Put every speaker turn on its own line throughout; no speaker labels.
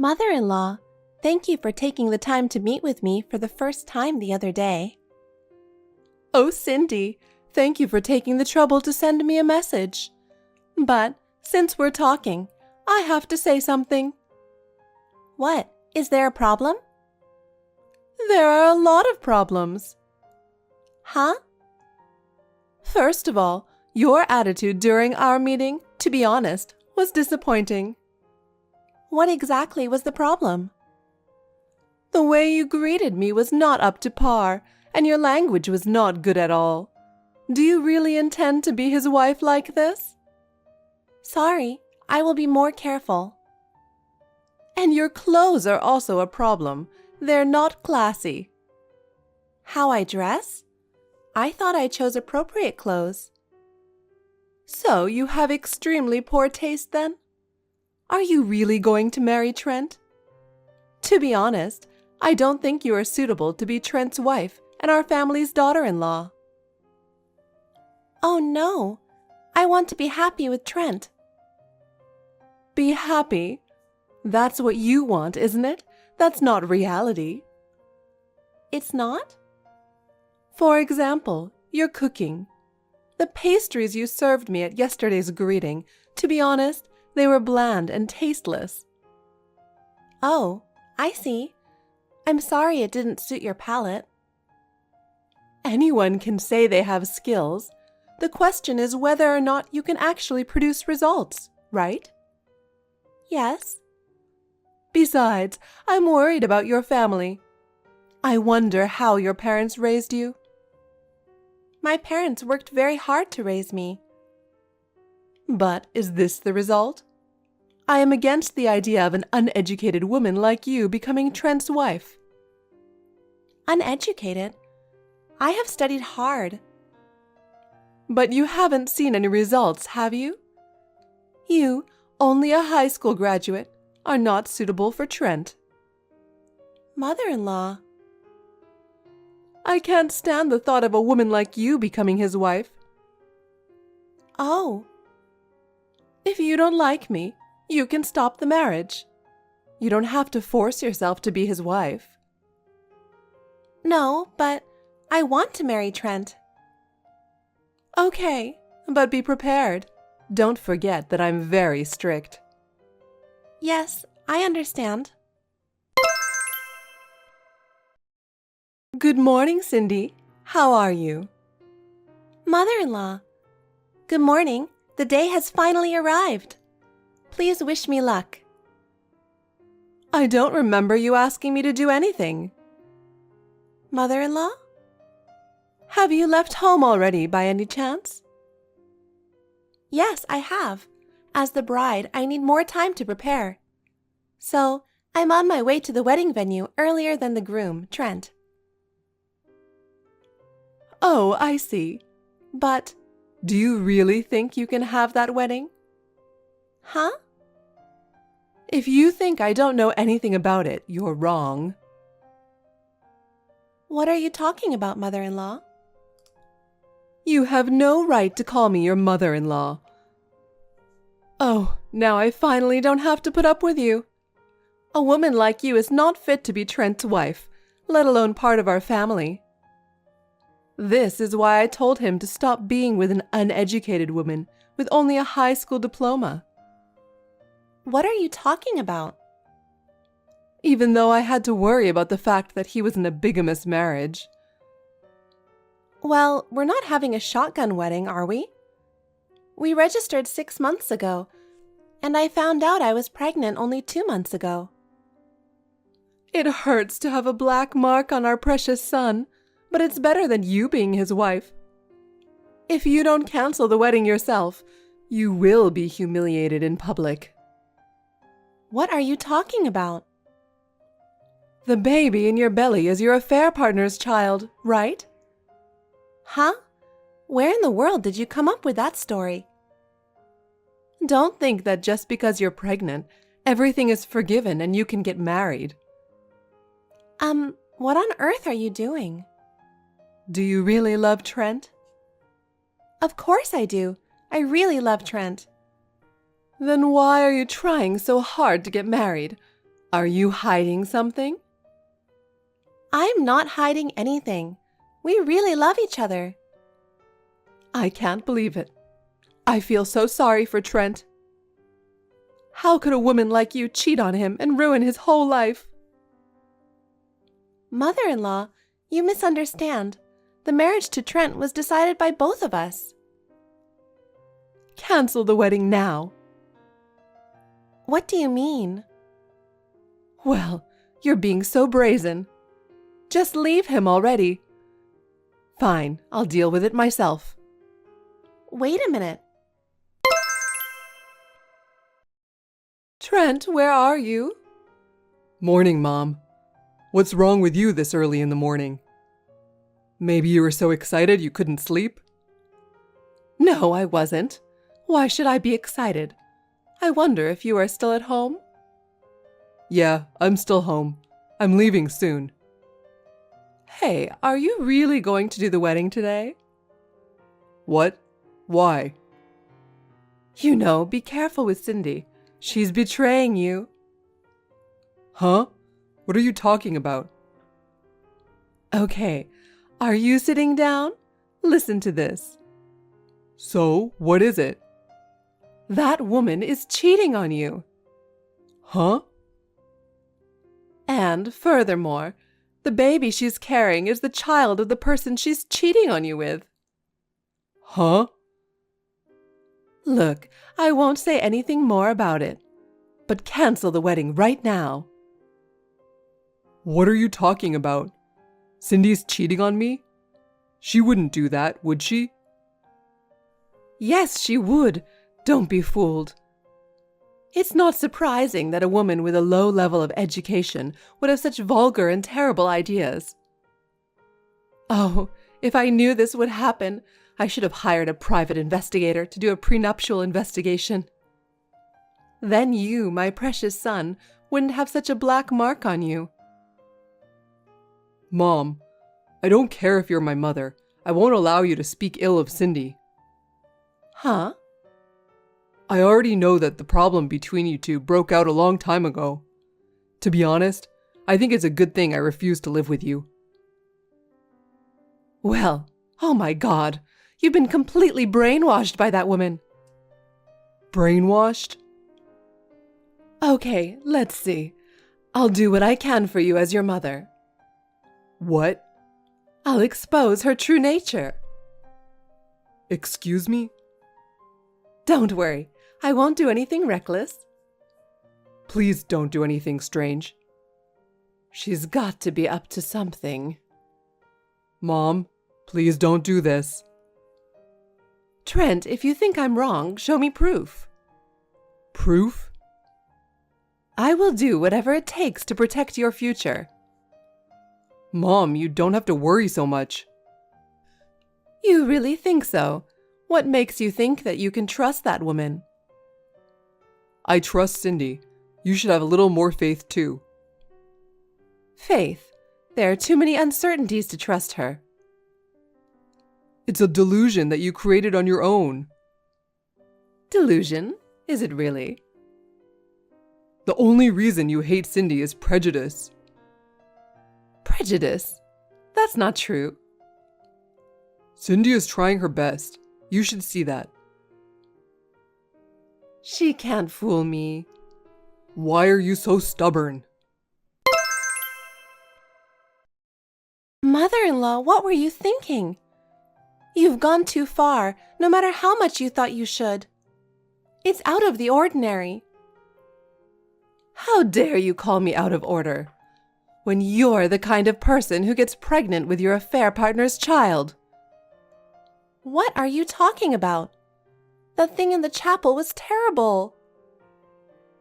Mother-in-law, thank you for taking the time to meet with me for the first time the other day.
Oh, Cindy, thank you for taking the trouble to send me a message. But since we're talking, I have to say something.
What? Is there a problem?
There are a lot of problems.
Huh?
First of all, your attitude during our meeting, to be honest, was disappointing.
What exactly was the problem?
The way you greeted me was not up to par, and your language was not good at all. Do you really intend to be his wife like this?
Sorry, I will be more careful.
And your clothes are also a problem. They're not classy.
How I dress? I thought I chose appropriate clothes.
So you have extremely poor taste then? Are you really going to marry Trent? To be honest, I don't think you are suitable to be Trent's wife and our family's daughter-in-law.
Oh no, I want to be happy with Trent.
Be happy? That's what you want, isn't it? That's not reality.
It's not?
For example, your cooking. The pastries you served me at yesterday's greeting, to be honest, they were bland and tasteless.
Oh, I see. I'm sorry it didn't suit your palate.
Anyone can say they have skills. The question is whether or not you can actually produce results, right?
Yes.
Besides, I'm worried about your family. I wonder how your parents raised you.
My parents worked very hard to raise me.
But is this the result? I am against the idea of an uneducated woman like you becoming Trent's wife.
Uneducated? I have studied hard.
But you haven't seen any results, have you? You, only a high school graduate, are not suitable for Trent.
Mother-in-law.
I can't stand the thought of a woman like you becoming his wife.
Oh.
If you don't like me, you can stop the marriage. You don't have to force yourself to be his wife.
No, but I want to marry Trent.
Okay, but be prepared. Don't forget that I'm very strict.
Yes, I understand.
Good morning, Cindy. How are you?
Mother-in-law. Good morning. The day has finally arrived. Please wish me luck.
I don't remember you asking me to do anything.
Mother-in-law?
Have you left home already by any chance?
Yes, I have. As the bride, I need more time to prepare. So, I'm on my way to the wedding venue earlier than the groom, Trent.
Oh, I see. But do you really think you can have that wedding?
Huh?
If you think I don't know anything about it, you're wrong.
What are you talking about, mother-in-law?
You have no right to call me your mother-in-law. Oh, now I finally don't have to put up with you. A woman like you is not fit to be Trent's wife, let alone part of our family. This is why I told him to stop being with an uneducated woman with only a high school diploma.
What are you talking about?
Even though I had to worry about the fact that he was in a bigamous marriage.
Well, we're not having a shotgun wedding, are we? We registered 6 months ago, and I found out I was pregnant only 2 months ago.
It hurts to have a black mark on our precious son, but it's better than you being his wife. If you don't cancel the wedding yourself, you will be humiliated in public.
What are you talking about?
The baby in your belly is your affair partner's child, right?
Huh? Where in the world did you come up with that story?
Don't think that just because you're pregnant, everything is forgiven and you can get married.
What on earth are you doing?
Do you really love Trent?
Of course I do. I really love Trent.
Then why are you trying so hard to get married? Are you hiding something?
I'm not hiding anything. We really love each other.
I can't believe it. I feel so sorry for Trent. How could a woman like you cheat on him and ruin his whole life?
Mother-in-law, you misunderstand. The marriage to Trent was decided by both of us.
Cancel the wedding now.
What do you mean?
Well, you're being so brazen. Just leave him already. Fine, I'll deal with it myself.
Wait a minute.
Trent, where are you? Morning, Mom. What's wrong with you this early in the morning? Maybe you were so excited you couldn't sleep? No, I wasn't. Why should I be excited? I wonder if you are still at home? Yeah, I'm still home. I'm leaving soon. Hey, are you really going to do the wedding today? What? Why? You know, be careful with Cindy. She's betraying you. Huh? What are you talking about? Okay, are you sitting down? Listen to this. So, what is it? That woman is cheating on you. Huh? And furthermore, the baby she's carrying is the child of the person she's cheating on you with. Huh? Look, I won't say anything more about it, but cancel the wedding right now. What are you talking about? Cindy's cheating on me? She wouldn't do that, would she? Yes, she would. Don't be fooled. It's not surprising that a woman with a low level of education would have such vulgar and terrible ideas. Oh, if I knew this would happen, I should have hired a private investigator to do a prenuptial investigation. Then you, my precious son, wouldn't have such a black mark on you. Mom, I don't care if you're my mother. I won't allow you to speak ill of Cindy. Huh? I already know that the problem between you two broke out a long time ago. To be honest, I think it's a good thing I refuse to live with you. Well, oh my God, you've been completely brainwashed by that woman. Brainwashed? Okay, let's see. I'll do what I can for you as your mother. What? I'll expose her true nature. Excuse me? Don't worry, I won't do anything reckless. Please don't do anything strange. She's got to be up to something. Mom, please don't do this. Trent, if you think I'm wrong, show me proof. Proof? I will do whatever it takes to protect your future. Mom, you don't have to worry so much. You really think so? What makes you think that you can trust that woman? I trust Cindy. You should have a little more faith too. Faith? There are too many uncertainties to trust her. It's a delusion that you created on your own. Delusion? Is it really? The only reason you hate Cindy is prejudice. Prejudice? That's not true. Cindy is trying her best. You should see that. She can't fool me. Why are you so stubborn?
Mother-in-law, what were you thinking? You've gone too far, no matter how much you thought you should. It's out of the ordinary.
How dare you call me out of order, when you're the kind of person who gets pregnant with your affair partner's child?
What are you talking about? That thing in the chapel was terrible.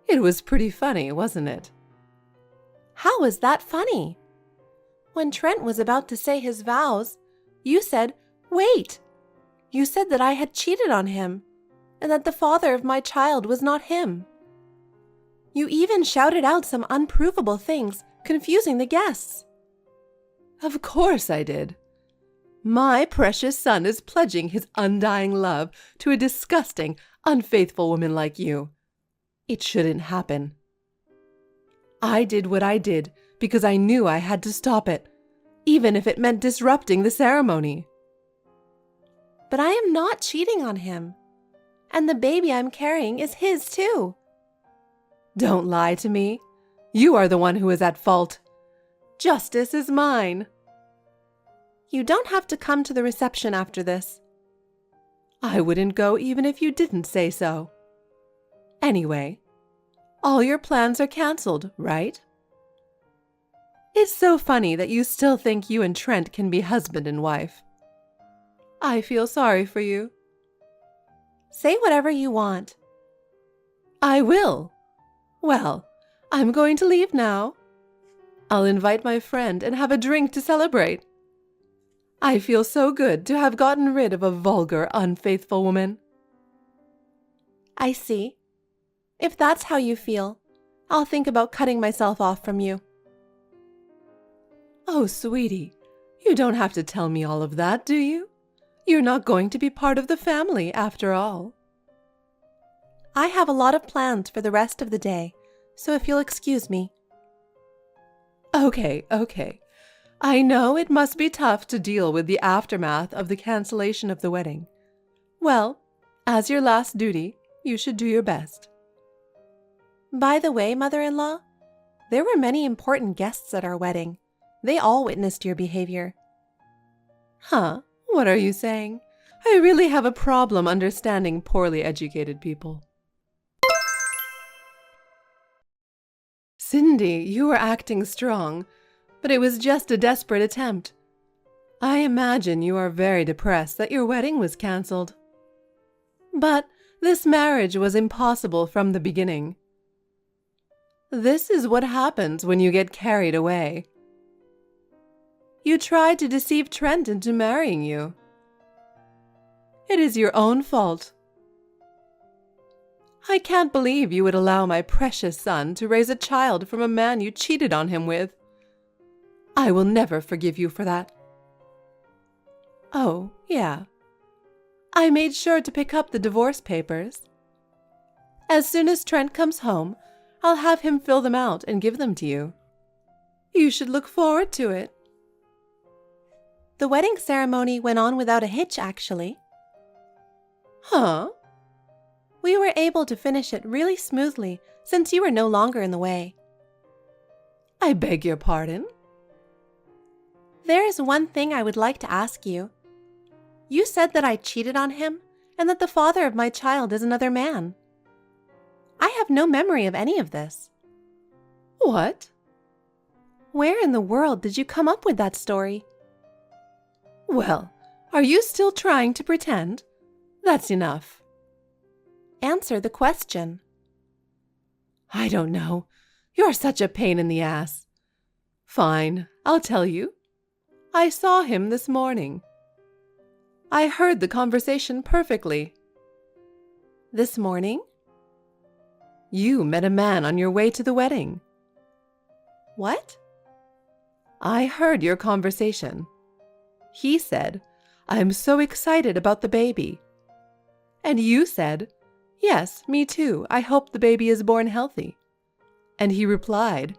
It was pretty funny, wasn't it?
How was that funny? When Trent was about to say his vows, you said, "Wait." You said that I had cheated on him, and that the father of my child was not him. You even shouted out some unprovable things, confusing the guests. Of course I did. My precious son is pledging his undying love to a disgusting, unfaithful woman like you. It shouldn't happen.
I did what I did because I knew I had to stop it, even if it meant disrupting the ceremony.
But I am not cheating on him. And the baby I'm carrying is his too.
Don't lie to me. You are the one who is at fault. Justice is mine.
You don't have to come to the reception after this.
I wouldn't go even if you didn't say so. Anyway, all your plans are cancelled, right? It's so funny that you still think you and Trent can be husband and wife. I feel sorry for you.
Say whatever you want.
I will. Well, I'm going to leave now. I'll invite my friend and have a drink to celebrate. I feel so good to have gotten rid of a vulgar, unfaithful woman.
I see. If that's how you feel, I'll think about cutting myself off from you.
Oh, sweetie, you don't have to tell me all of that, do you? You're not going to be part of the family after all.
I have a lot of plans for the rest of the day, so if you'll excuse me.
Okay. I know it must be tough to deal with the aftermath of the cancellation of the wedding. Well, as your last duty, you should do your best.
By the way, mother-in-law, there were many important guests at our wedding. They all witnessed your behavior.
Huh? What are you saying? I really have a problem understanding poorly educated people. Cindy, you were acting strong, but it was just a desperate attempt. I imagine you are very depressed that your wedding was cancelled. But this marriage was impossible from the beginning. This is what happens when you get carried away. You tried to deceive Trent into marrying you. It is your own fault. I can't believe you would allow my precious son to raise a child from a man you cheated on him with. I will never forgive you for that. Oh, yeah. I made sure to pick up the divorce papers. As soon as Trent comes home, I'll have him fill them out and give them to you. You should look forward to it.
The wedding ceremony went on without a hitch, actually.
Huh?
We were able to finish it really smoothly since you were no longer in the way.
I beg your pardon?
There is one thing I would like to ask you. You said that I cheated on him and that the father of my child is another man. I have no memory of any of this.
What?
Where in the world did you come up with that story?
Well, are you still trying to pretend? That's enough.
Answer the question.
I don't know. You're such a pain in the ass. Fine, I'll tell you. I saw him this morning. I heard the conversation perfectly.
This morning?
You met a man on your way to the wedding.
What?
I heard your conversation. He said, "I'm so excited about the baby." And you said, "Yes, me too. I hope the baby is born healthy." And he replied,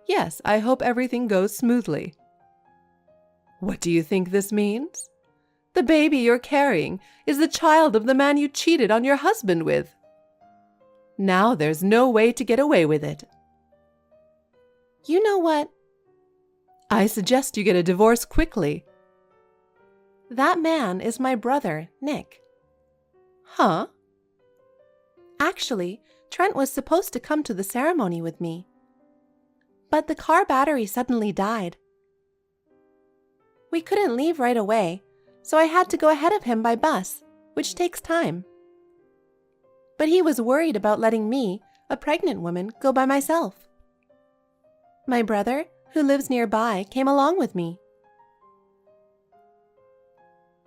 "Yes, I hope everything goes smoothly." What do you think this means? The baby you're carrying is the child of the man you cheated on your husband with. Now there's no way to get away with it.
You know what?
I suggest you get a divorce quickly.
That man is my brother, Nick.
Huh?
Actually, Trent was supposed to come to the ceremony with me. But the car battery suddenly died. We couldn't leave right away, so I had to go ahead of him by bus, which takes time. But he was worried about letting me, a pregnant woman, go by myself. My brother, who lives nearby, came along with me.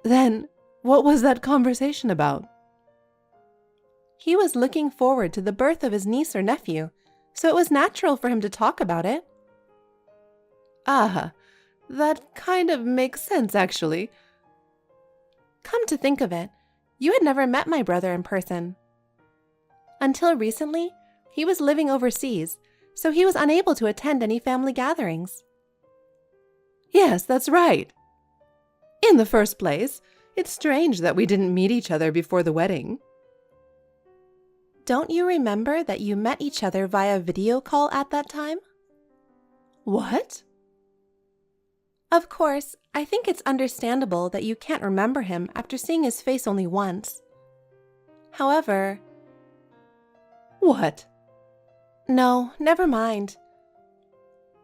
Then, what was that conversation about?
He was looking forward to the birth of his niece or nephew, so it was natural for him to talk about it.
Ah, that kind of makes sense, actually.
Come to think of it, you had never met my brother in person. Until recently, he was living overseas, so he was unable to attend any family gatherings.
Yes, that's right. In the first place, it's strange that we didn't meet each other before the wedding.
Don't you remember that you met each other via video call at that time?
What?
Of course, I think it's understandable that you can't remember him after seeing his face only once. However...
What?
No, never mind.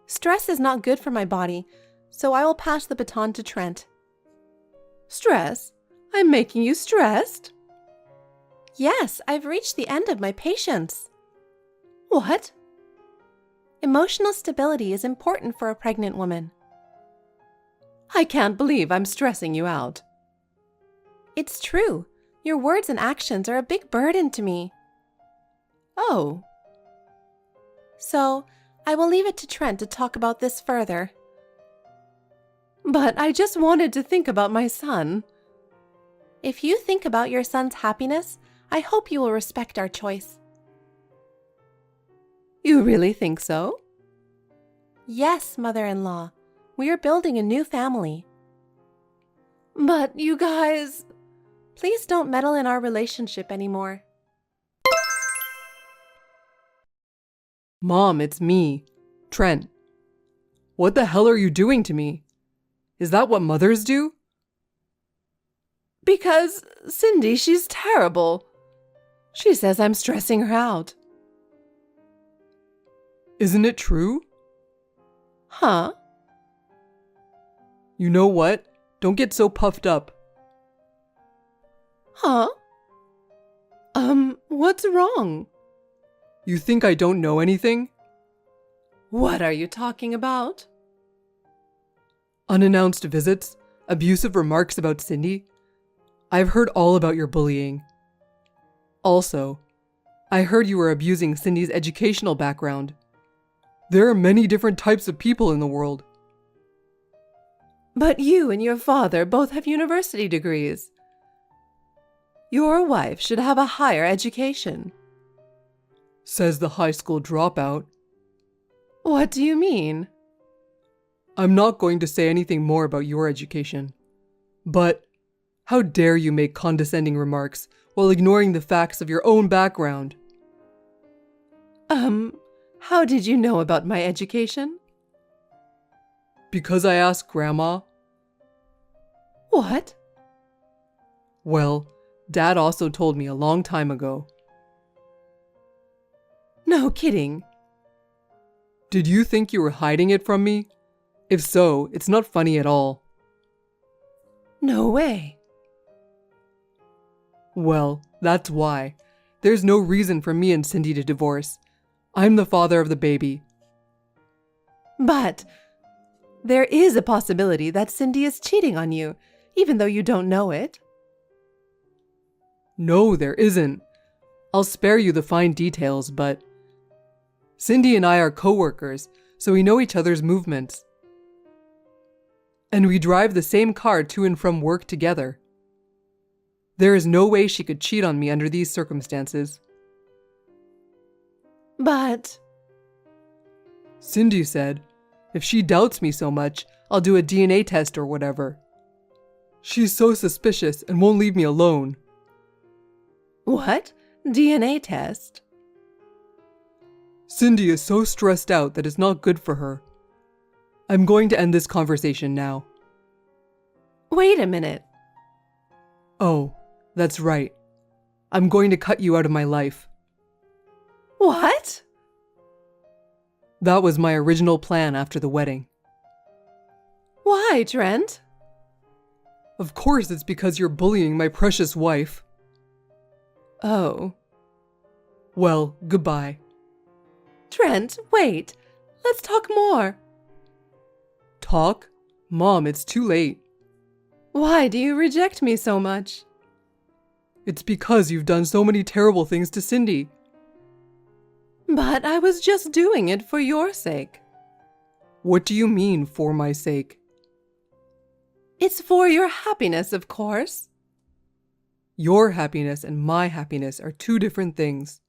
Stress is not good for my body, so I will pass the baton to Trent.
Stress? I'm making you stressed?
Yes, I've reached the end of my patience.
What?
Emotional stability is important for a pregnant woman.
I can't believe I'm stressing you out.
It's true. Your words and actions are a big burden to me.
Oh.
So, I will leave it to Trent to talk about this further.
But I just wanted to think about my son.
If you think about your son's happiness, I hope you will respect our choice.
You really think so?
Yes, mother-in-law. We are building a new family.
But you guys...
Please don't meddle in our relationship anymore.
Mom, it's me, Trent. What the hell are you doing to me? Is that what mothers do?
Because Cindy, she's terrible. She says I'm stressing her out.
Isn't it true?
Huh?
You know what? Don't get so puffed up.
Huh? What's wrong?
You think I don't know anything?
What are you talking about?
Unannounced visits, abusive remarks about Cindy. I've heard all about your bullying. Also, I heard you were abusing Cindy's educational background. There are many different types of people in the world.
But you and your father both have university degrees. Your wife should have a higher education.
Says the high school dropout.
What do you mean?
I'm not going to say anything more about your education. But how dare you make condescending remarks while ignoring the facts of your own background?
How did you know about my education?
Because I asked Grandma.
What?
Well, Dad also told me a long time ago.
No kidding.
Did you think you were hiding it from me? If so, it's not funny at all.
No way.
Well, that's why. There's no reason for me and Cindy to divorce. I'm the father of the baby.
But there is a possibility that Cindy is cheating on you, even though you don't know it.
No, there isn't. I'll spare you the fine details, but Cindy and I are co-workers, so we know each other's movements. And we drive the same car to and from work together. There is no way she could cheat on me under these circumstances.
But
Cindy said, if she doubts me so much, I'll do a DNA test or whatever. She's so suspicious and won't leave me alone.
What? DNA test?
Cindy is so stressed out that it's not good for her. I'm going to end this conversation now.
Wait a minute.
Oh, that's right. I'm going to cut you out of my life.
What?
That was my original plan after the wedding.
Why, Trent?
Of course it's because you're bullying my precious wife.
Oh.
Well, goodbye.
Trent, wait. Let's talk more.
Talk? Mom, it's too late.
Why do you reject me so much?
It's because you've done so many terrible things to Cindy.
But I was just doing it for your sake.
What do you mean, for my sake?
It's for your happiness, of course.
Your happiness and my happiness are two different things.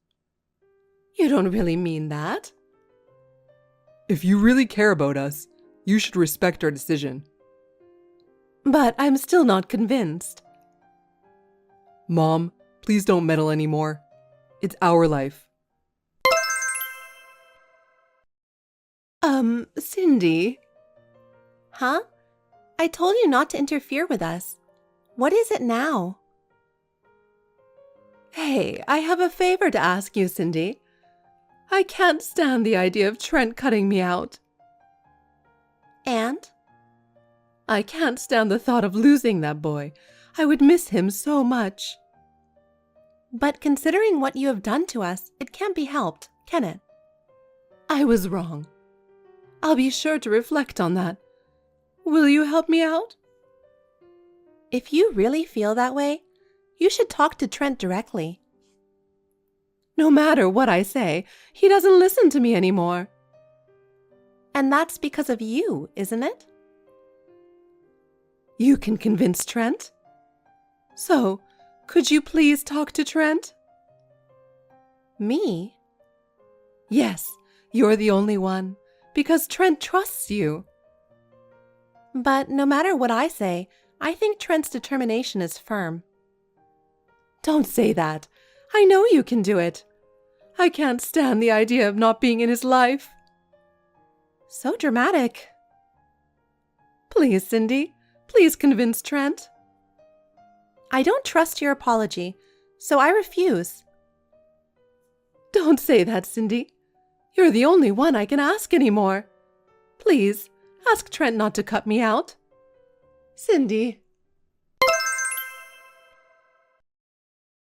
You don't really mean that.
If you really care about us, you should respect our decision.
But I'm still not convinced.
Mom, please don't meddle anymore. It's our life.
Cindy.
Huh? I told you not to interfere with us. What is it now?
Hey, I have a favor to ask you, Cindy. I can't stand the idea of Trent cutting me out.
And?
I can't stand the thought of losing that boy. I would miss him so much.
But considering what you have done to us, it can't be helped, can it?
I was wrong. I'll be sure to reflect on that. Will you help me out?
If you really feel that way, you should talk to Trent directly.
No matter what I say, he doesn't listen to me anymore.
And that's because of you, isn't it?
You can convince Trent? So, could you please talk to Trent?
Me?
Yes, you're the only one, because Trent trusts you.
But no matter what I say, I think Trent's determination is firm.
Don't say that. I know you can do it. I can't stand the idea of not being in his life.
So dramatic.
Please, Cindy, please convince Trent.
I don't trust your apology, so I refuse.
Don't say that, Cindy. You're the only one I can ask anymore. Please, ask Trent not to cut me out. Cindy.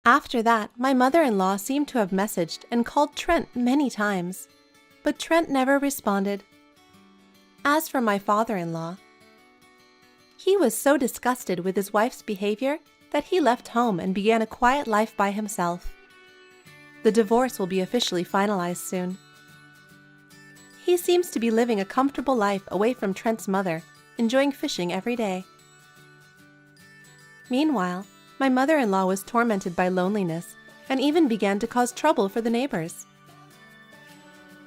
After that, my mother-in-law seemed to have messaged and called Trent many times, but Trent never responded. As for my father-in-law, he was so disgusted with his wife's behavior that he left home and began a quiet life by himself. The divorce will be officially finalized soon. He seems to be living a comfortable life away from Trent's mother, enjoying fishing every day. Meanwhile, my mother-in-law was tormented by loneliness and even began to cause trouble for the neighbors.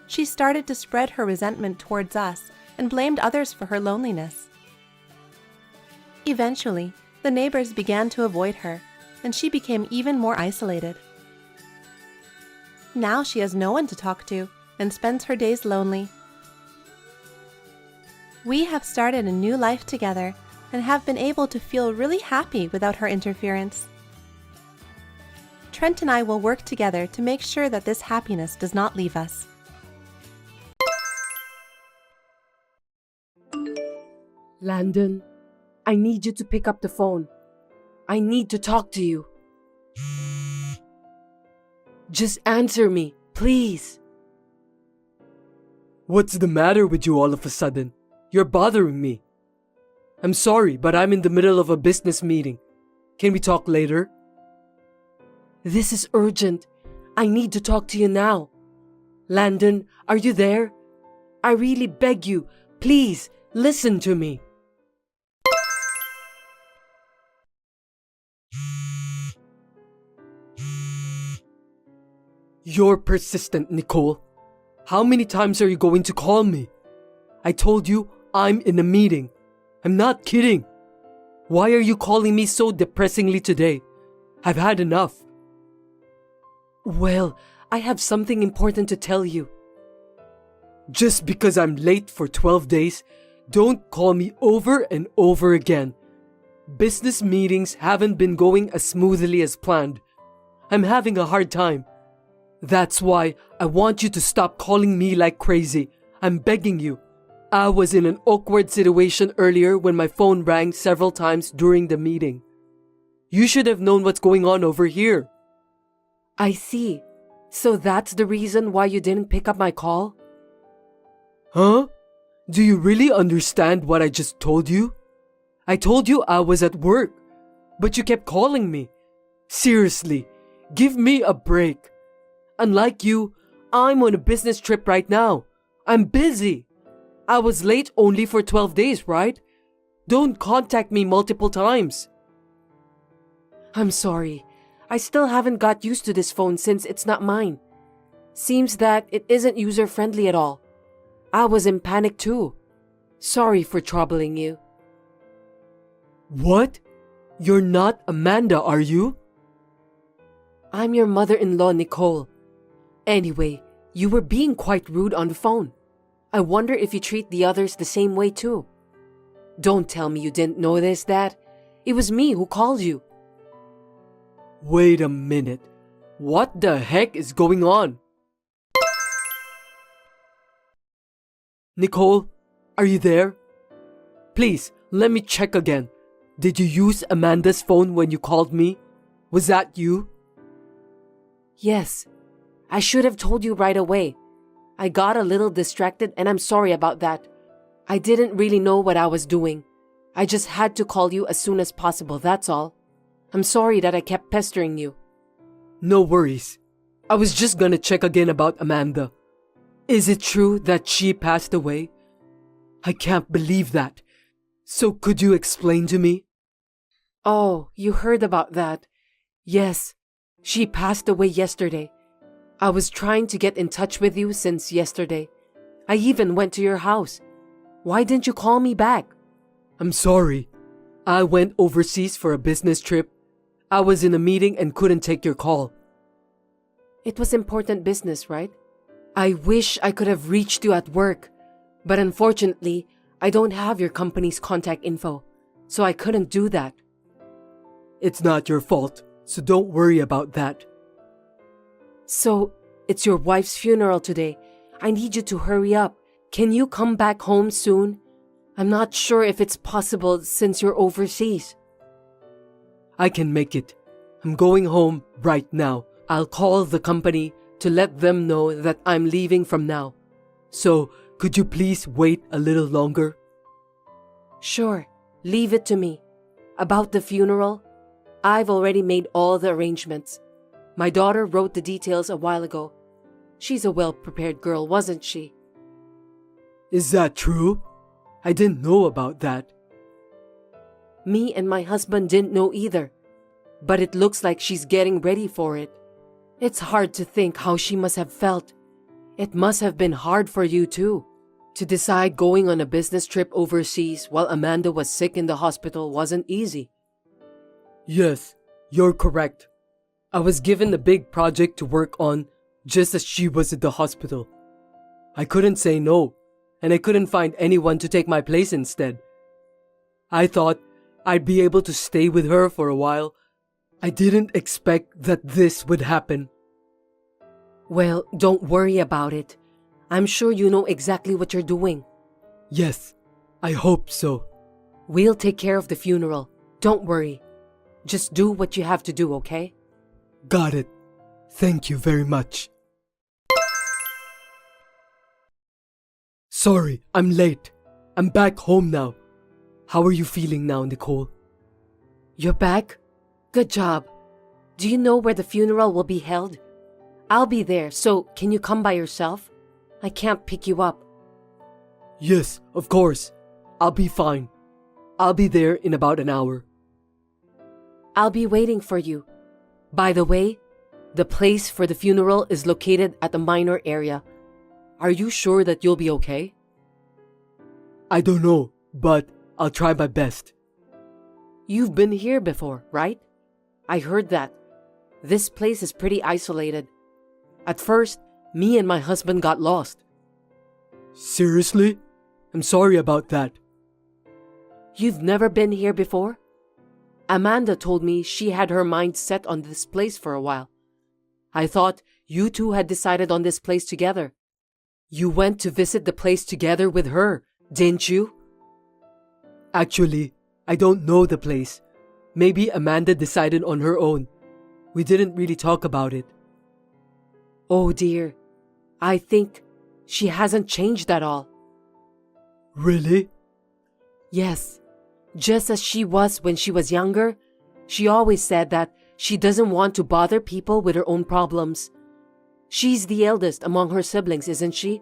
She started to spread her resentment towards us and blamed others for her loneliness. Eventually, the neighbors began to avoid her, and she became even more isolated. Now she has no one to talk to and spends her days lonely. We have started a new life together and have been able to feel really happy without her interference. Trent and I will work together to make sure that this happiness does not leave us.
Landon, I need you to pick up the phone. I need to talk to you. Just answer me, please.
What's the matter with you all of a sudden? You're bothering me. I'm sorry, but I'm in the middle of a business meeting. Can we talk later?
This is urgent. I need to talk to you now. Landon, are you there? I really beg you, please, listen to me.
You're persistent, Nicole. How many times are you going to call me? I told you I'm in a meeting. I'm not kidding. Why are you calling me so depressingly today? I've had enough.
Well, I have something important to tell you.
Just because I'm late for 12 days, don't call me over and over again. Business meetings haven't been going as smoothly as planned. I'm having a hard time. That's why I want you to stop calling me like crazy. I'm begging you. I was in an awkward situation earlier when my phone rang several times during the meeting. You should have known what's going on over here.
I see. So that's the reason why you didn't pick up my call?
Huh? Do you really understand what I just told you? I told you I was at work, but you kept calling me. Seriously, give me a break. Unlike you, I'm on a business trip right now. I'm busy. I was late only for 12 days, right? Don't contact me multiple times.
I'm sorry. I still haven't got used to this phone since it's not mine. Seems that it isn't user-friendly at all. I was in panic too. Sorry for troubling you.
What? You're not Amanda, are you?
I'm your mother-in-law, Nicole. Anyway, you were being quite rude on the phone. I wonder if you treat the others the same way too. Don't tell me you didn't notice that. It was me who called you.
Wait a minute. What the heck is going on? Nicole, are you there? Please, let me check again. Did you use Amanda's phone when you called me? Was that you?
Yes. I should have told you right away. I got a little distracted and I'm sorry about that. I didn't really know what I was doing. I just had to call you as soon as possible, that's all. I'm sorry that I kept pestering you.
No worries. I was just gonna check again about Amanda. Is it true that she passed away? I can't believe that. So could you explain to me?
Oh, you heard about that. Yes, she passed away yesterday. I was trying to get in touch with you since yesterday. I even went to your house. Why didn't you call me back?
I'm sorry. I went overseas for a business trip. I was in a meeting and couldn't take your call.
It was important business, right? I wish I could have reached you at work, but unfortunately, I don't have your company's contact info, so I couldn't do that.
It's not your fault, so don't worry about that.
So, it's your wife's funeral today. I need you to hurry up. Can you come back home soon? I'm not sure if it's possible since you're overseas.
I can make it. I'm going home right now. I'll call the company to let them know that I'm leaving from now. So, could you please wait a little longer?
Sure, leave it to me. About the funeral, I've already made all the arrangements. My daughter wrote the details a while ago. She's a well-prepared girl, wasn't she?
Is that true? I didn't know about that.
Me and my husband didn't know either, but it looks like she's getting ready for it. It's hard to think how she must have felt. It must have been hard for you too. To decide going on a business trip overseas while Amanda was sick in the hospital wasn't easy.
Yes, you're correct. I was given a big project to work on just as she was at the hospital. I couldn't say no, and I couldn't find anyone to take my place instead. I thought I'd be able to stay with her for a while. I didn't expect that this would happen.
Well, don't worry about it. I'm sure you know exactly what you're doing.
Yes, I hope so.
We'll take care of the funeral. Don't worry. Just do what you have to do, okay?
Got it. Thank you very much. Sorry, I'm late. I'm back home now. How are you feeling now, Nicole?
You're back? Good job. Do you know where the funeral will be held? I'll be there, so can you come by yourself? I can't pick you up.
Yes, of course. I'll be fine. I'll be there in about an hour.
I'll be waiting for you. By the way, the place for the funeral is located at a minor area. Are you sure that you'll be okay?
I don't know, but I'll try my best.
You've been here before, right? I heard that. This place is pretty isolated. At first, me and my husband got lost.
Seriously? I'm sorry about that.
You've never been here before? Amanda told me she had her mind set on this place for a while. I thought you two had decided on this place together. You went to visit the place together with her, didn't you?
Actually, I don't know the place. Maybe Amanda decided on her own. We didn't really talk about it.
Oh dear, I think she hasn't changed at all.
Really?
Yes, just as she was when she was younger, she always said that she doesn't want to bother people with her own problems. She's the eldest among her siblings, isn't she?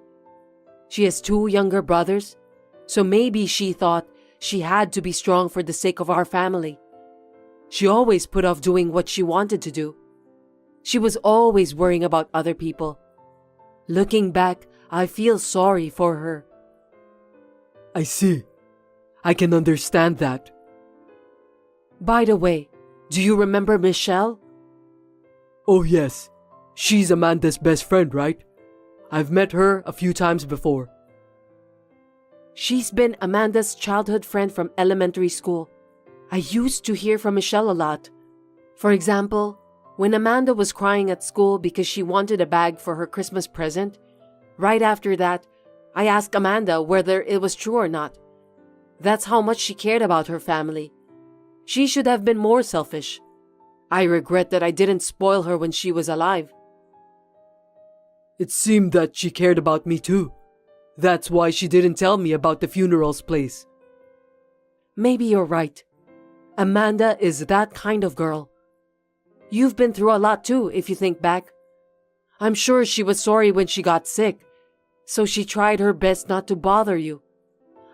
She has 2 younger brothers, so maybe she thought she had to be strong for the sake of our family. She always put off doing what she wanted to do. She was always worrying about other people. Looking back, I feel sorry for her.
I see. I can understand that.
By the way, do you remember Michelle?
Oh yes, she's Amanda's best friend, right? I've met her a few times before.
She's been Amanda's childhood friend from elementary school. I used to hear from Michelle a lot. For example, when Amanda was crying at school because she wanted a bag for her Christmas present, right after that, I asked Amanda whether it was true or not. That's how much she cared about her family. She should have been more selfish. I regret that I didn't spoil her when she was alive.
It seemed that she cared about me too. That's why she didn't tell me about the funeral's place.
Maybe you're right. Amanda is that kind of girl. You've been through a lot too, if you think back. I'm sure she was sorry when she got sick, so she tried her best not to bother you.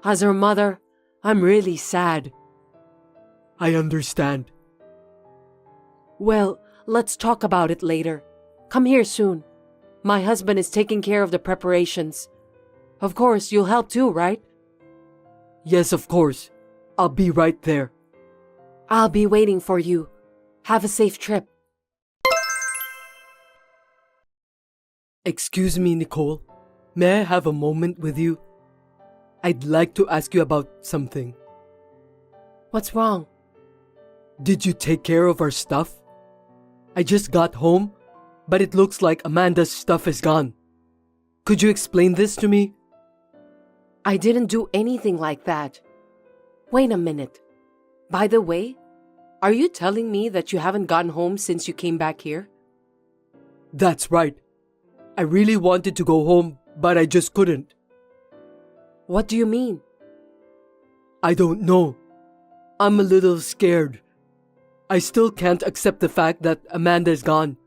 As her mother, I'm really sad.
I understand.
Well, let's talk about it later. Come here soon. My husband is taking care of the preparations. Of course, you'll help too, right?
Yes, of course. I'll be right there.
I'll be waiting for you. Have a safe trip.
Excuse me, Nicole. May I have a moment with you? I'd like to ask you about something.
What's wrong?
Did you take care of our stuff? I just got home, but it looks like Amanda's stuff is gone. Could you explain this to me?
I didn't do anything like that. Wait a minute. By the way, are you telling me that you haven't gotten home since you came back here?
That's right. I really wanted to go home, but I just couldn't.
What do you mean?
I don't know. I'm a little scared. I still can't accept the fact that Amanda is gone.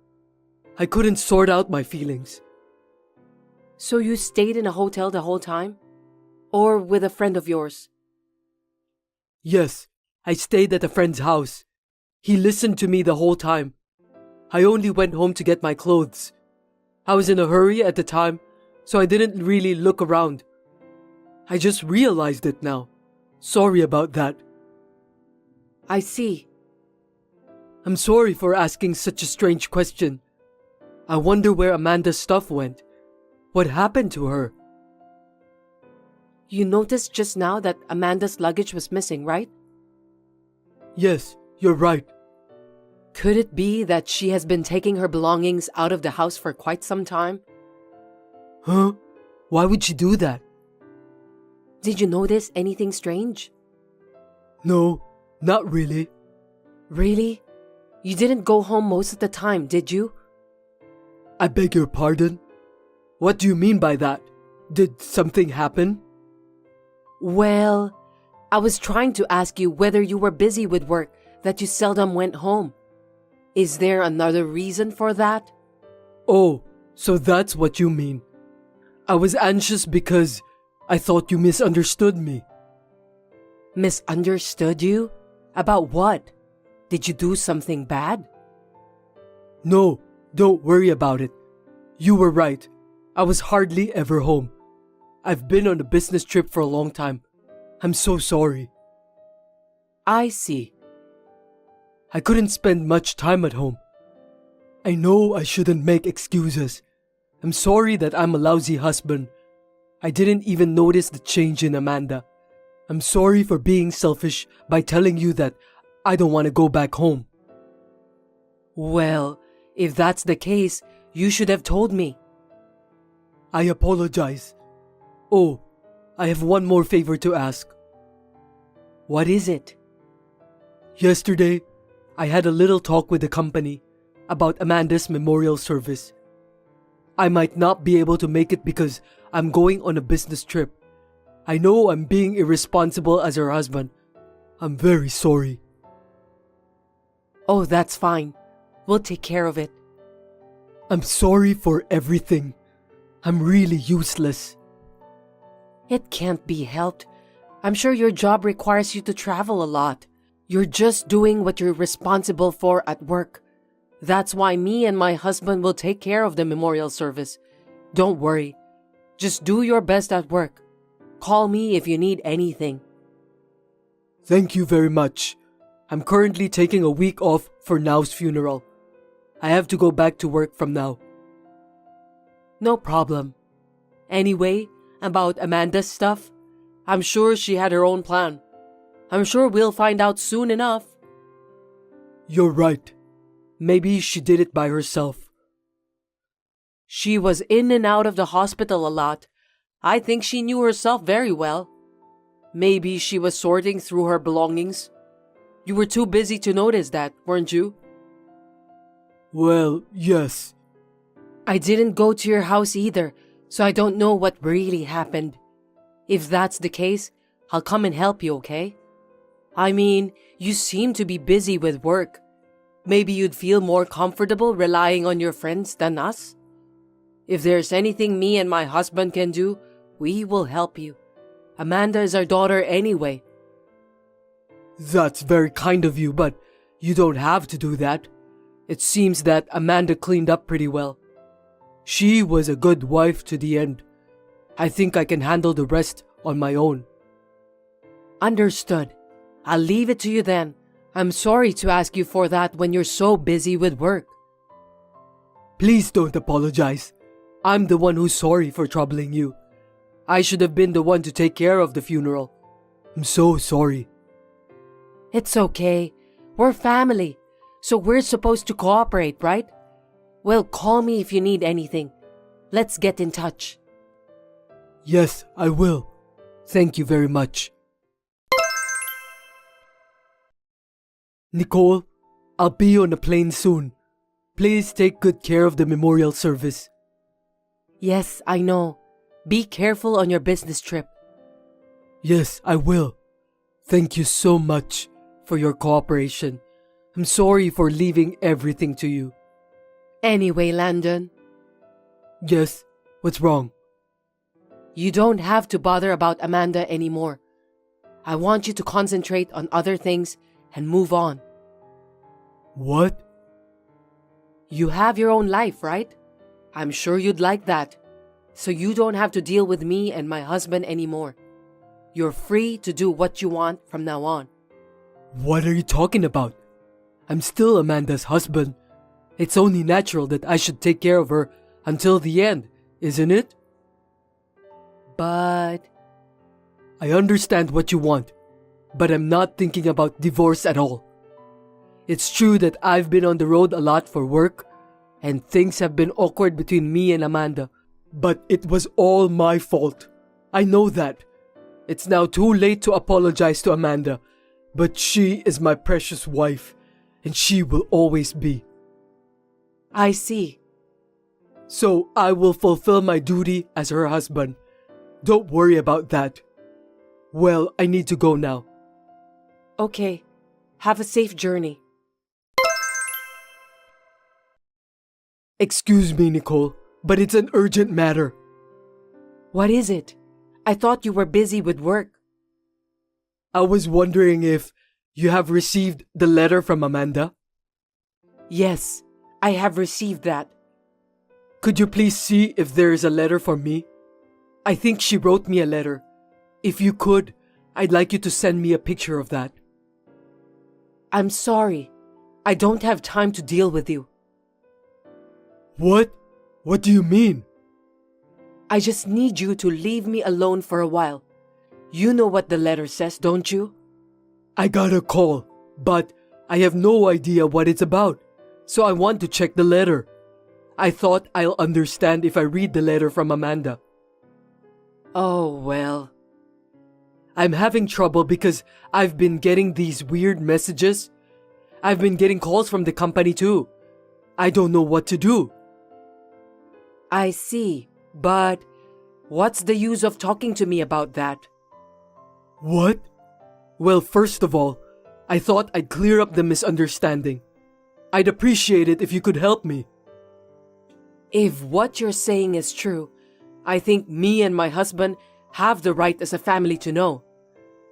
I couldn't sort out my feelings.
So you stayed in a hotel the whole time? Or with a friend of yours?
Yes, I stayed at a friend's house. He listened to me the whole time. I only went home to get my clothes. I was in a hurry at the time, so I didn't really look around. I just realized it now. Sorry about that.
I see.
I'm sorry for asking such a strange question. I wonder where Amanda's stuff went. What happened to her?
You noticed just now that Amanda's luggage was missing, right?
Yes, you're right.
Could it be that she has been taking her belongings out of the house for quite some time?
Huh? Why would she do that?
Did you notice anything strange?
No, not really.
Really? You didn't go home most of the time, did you?
I beg your pardon? What do you mean by that? Did something happen?
Well, I was trying to ask you whether you were busy with work that you seldom went home. Is there another reason for that?
Oh, so that's what you mean. I was anxious because I thought you misunderstood me.
Misunderstood you? About what? Did you do something bad?
No, don't worry about it. You were right. I was hardly ever home. I've been on a business trip for a long time. I'm so sorry.
I see.
I couldn't spend much time at home. I know I shouldn't make excuses. I'm sorry that I'm a lousy husband. I didn't even notice the change in Amanda. I'm sorry for being selfish by telling you that I don't want to go back home.
Well, if that's the case, you should have told me.
I apologize. Oh, I have one more favor to ask.
What is it?
Yesterday, I had a little talk with the company about Amanda's memorial service. I might not be able to make it because I'm going on a business trip. I know I'm being irresponsible as her husband. I'm very sorry.
Oh, that's fine. We'll take care of it.
I'm sorry for everything. I'm really useless.
It can't be helped. I'm sure your job requires you to travel a lot. You're just doing what you're responsible for at work. That's why me and my husband will take care of the memorial service. Don't worry. Just do your best at work. Call me if you need anything.
Thank you very much. I'm currently taking a week off for Now's funeral. I have to go back to work from now.
No problem. Anyway, about Amanda's stuff, I'm sure she had her own plan. I'm sure we'll find out soon enough.
You're right. Maybe she did it by herself.
She was in and out of the hospital a lot. I think she knew herself very well. Maybe she was sorting through her belongings. You were too busy to notice that, weren't you?
Well, yes.
I didn't go to your house either, so I don't know what really happened. If that's the case, I'll come and help you, okay? I mean, you seem to be busy with work. Maybe you'd feel more comfortable relying on your friends than us? If there's anything me and my husband can do, we will help you. Amanda is our daughter anyway.
That's very kind of you, but you don't have to do that. It seems that Amanda cleaned up pretty well. She was a good wife to the end. I think I can handle the rest on my own.
Understood. I'll leave it to you then. I'm sorry to ask you for that when you're so busy with work.
Please don't apologize. I'm the one who's sorry for troubling you. I should have been the one to take care of the funeral. I'm so sorry.
It's okay. We're family, so we're supposed to cooperate, right? Well, call me if you need anything. Let's get in touch.
Yes, I will. Thank you very much. Nicole, I'll be on a plane soon. Please take good care of the memorial service.
Yes, I know. Be careful on your business trip.
Yes, I will. Thank you so much for your cooperation. I'm sorry for leaving everything to you.
Anyway, Landon,
Yes, what's wrong?
you don't have to bother about Amanda anymore. I want you to concentrate on other things and move on.
What?
You have your own life, right? I'm sure you'd like that. So you don't have to deal with me and my husband anymore. You're free to do what you want from now on.
What are you talking about? I'm still Amanda's husband. It's only natural that I should take care of her until the end, isn't it?
But
I understand what you want, but I'm not thinking about divorce at all. It's true that I've been on the road a lot for work, and things have been awkward between me and Amanda, but it was all my fault. I know that. It's now too late to apologize to Amanda, but she is my precious wife, and she will always be.
I see.
So I will fulfill my duty as her husband. Don't worry about that. Well, I need to go now.
Okay. Have a safe journey.
Excuse me, Nicole, but it's an urgent matter.
What is it? I thought you were busy with work.
I was wondering if you have received the letter from Amanda.
Yes, I have received that.
Could you please see if there is a letter for me? I think she wrote me a letter. If you could, I'd like you to send me a picture of that.
I'm sorry. I don't have time to deal with you.
What? What do you mean?
I just need you to leave me alone for a while. You know what the letter says, don't you?
I got a call, but I have no idea what it's about, so I want to check the letter. I thought I'll understand if I read the letter from Amanda.
Oh, well.
I'm having trouble because I've been getting these weird messages. I've been getting calls from the company too. I don't know what to do.
I see, but what's the use of talking to me about that?
What? Well, first of all, I thought I'd clear up the misunderstanding. I'd appreciate it if you could help me.
If what you're saying is true, I think me and my husband have the right as a family to know.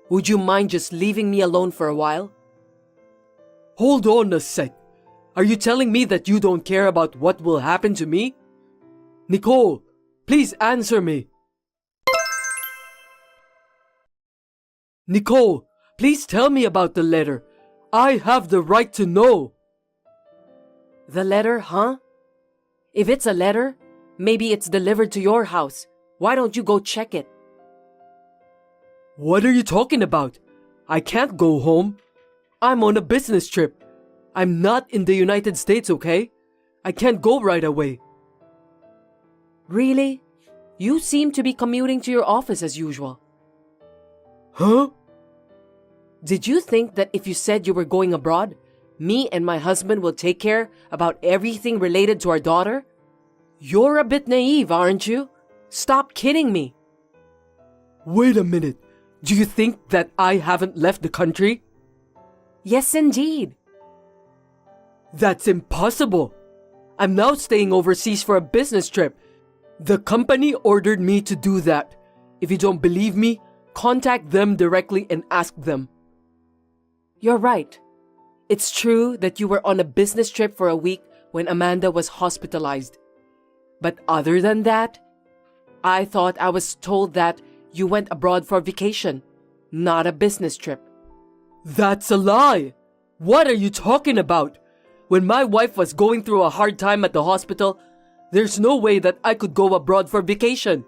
Would you mind just leaving me alone for a while?
Hold on a sec. Are you telling me that you don't care about what will happen to me? Nicole, please answer me. Nicole, please tell me about the letter. I have the right to know.
The letter, huh? If it's a letter, maybe it's delivered to your house. Why don't you go check it?
What are you talking about? I can't go home. I'm on a business trip. I'm not in the United States, okay? I can't go right away.
Really? You seem to be commuting to your office as usual.
Huh?
Did you think that if you said you were going abroad, me and my husband will take care about everything related to our daughter? You're a bit naive, aren't you? Stop kidding me.
Wait a minute. Do you think that I haven't left the country?
Yes, indeed.
That's impossible. I'm now staying overseas for a business trip. The company ordered me to do that. If you don't believe me, contact them directly and ask them.
You're right. It's true that you were on a business trip for a week when Amanda was hospitalized. But other than that, I thought I was told that you went abroad for vacation, not a business trip.
That's a lie. What are you talking about? When my wife was going through a hard time at the hospital, there's no way that I could go abroad for vacation.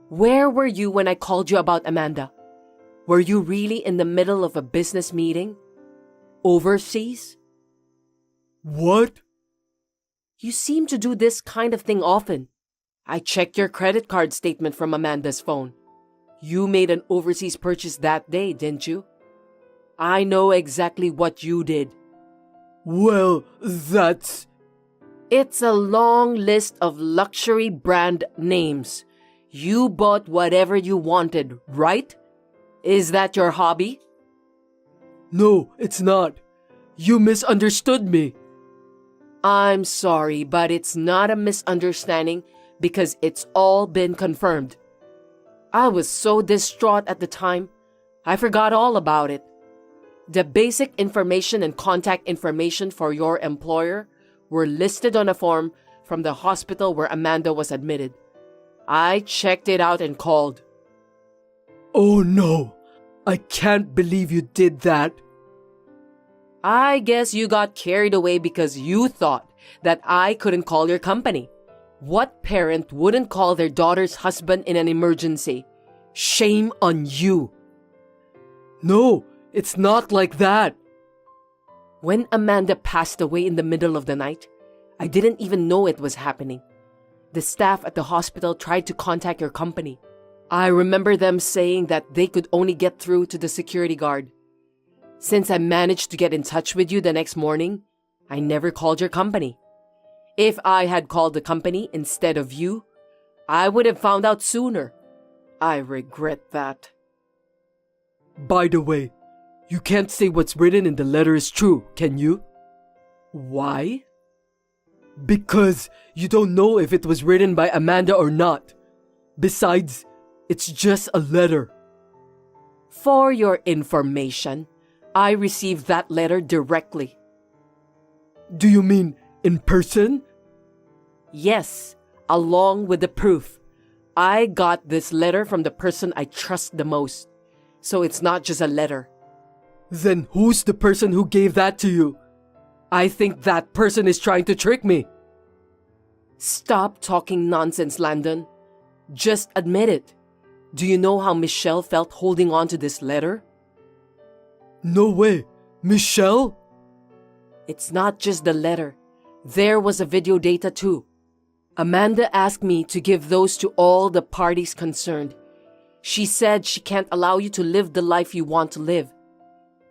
Where were you when I called you about Amanda? Were you really in the middle of a business meeting? Overseas?
What?
You seem to do this kind of thing often. I checked your credit card statement from Amanda's phone. You made an overseas purchase that day, didn't you? I know exactly what you did.
Well, that's...
It's a long list of luxury brand names. You bought whatever you wanted, right? Is that your hobby?
No, it's not. You misunderstood me.
I'm sorry, but it's not a misunderstanding because it's all been confirmed. I was so distraught at the time, I forgot all about it. The basic information and contact information for your employer were listed on a form from the hospital where Amanda was admitted. I checked it out and called.
Oh no, I can't believe you did that.
I guess you got carried away because you thought that I couldn't call your company. What parent wouldn't call their daughter's husband in an emergency? Shame on you.
No, it's not like that.
When Amanda passed away in the middle of the night, I didn't even know it was happening. The staff at the hospital tried to contact your company. I remember them saying that they could only get through to the security guard. Since I managed to get in touch with you the next morning, I never called your company. If I had called the company instead of you, I would have found out sooner. I regret that.
By the way, you can't say what's written in the letter is true, can you?
Why?
Because you don't know if it was written by Amanda or not. Besides, it's just a letter.
For your information, I received that letter directly.
Do you mean in person?
Yes, along with the proof. I got this letter from the person I trust the most. So it's not just a letter.
Then who's the person who gave that to you? I think that person is trying to trick me.
Stop talking nonsense, Landon. Just admit it. Do you know how Michelle felt holding on to this letter?
No way. Michelle?
It's not just the letter. There was a video data too. Amanda asked me to give those to all the parties concerned. She said she can't allow you to live the life you want to live.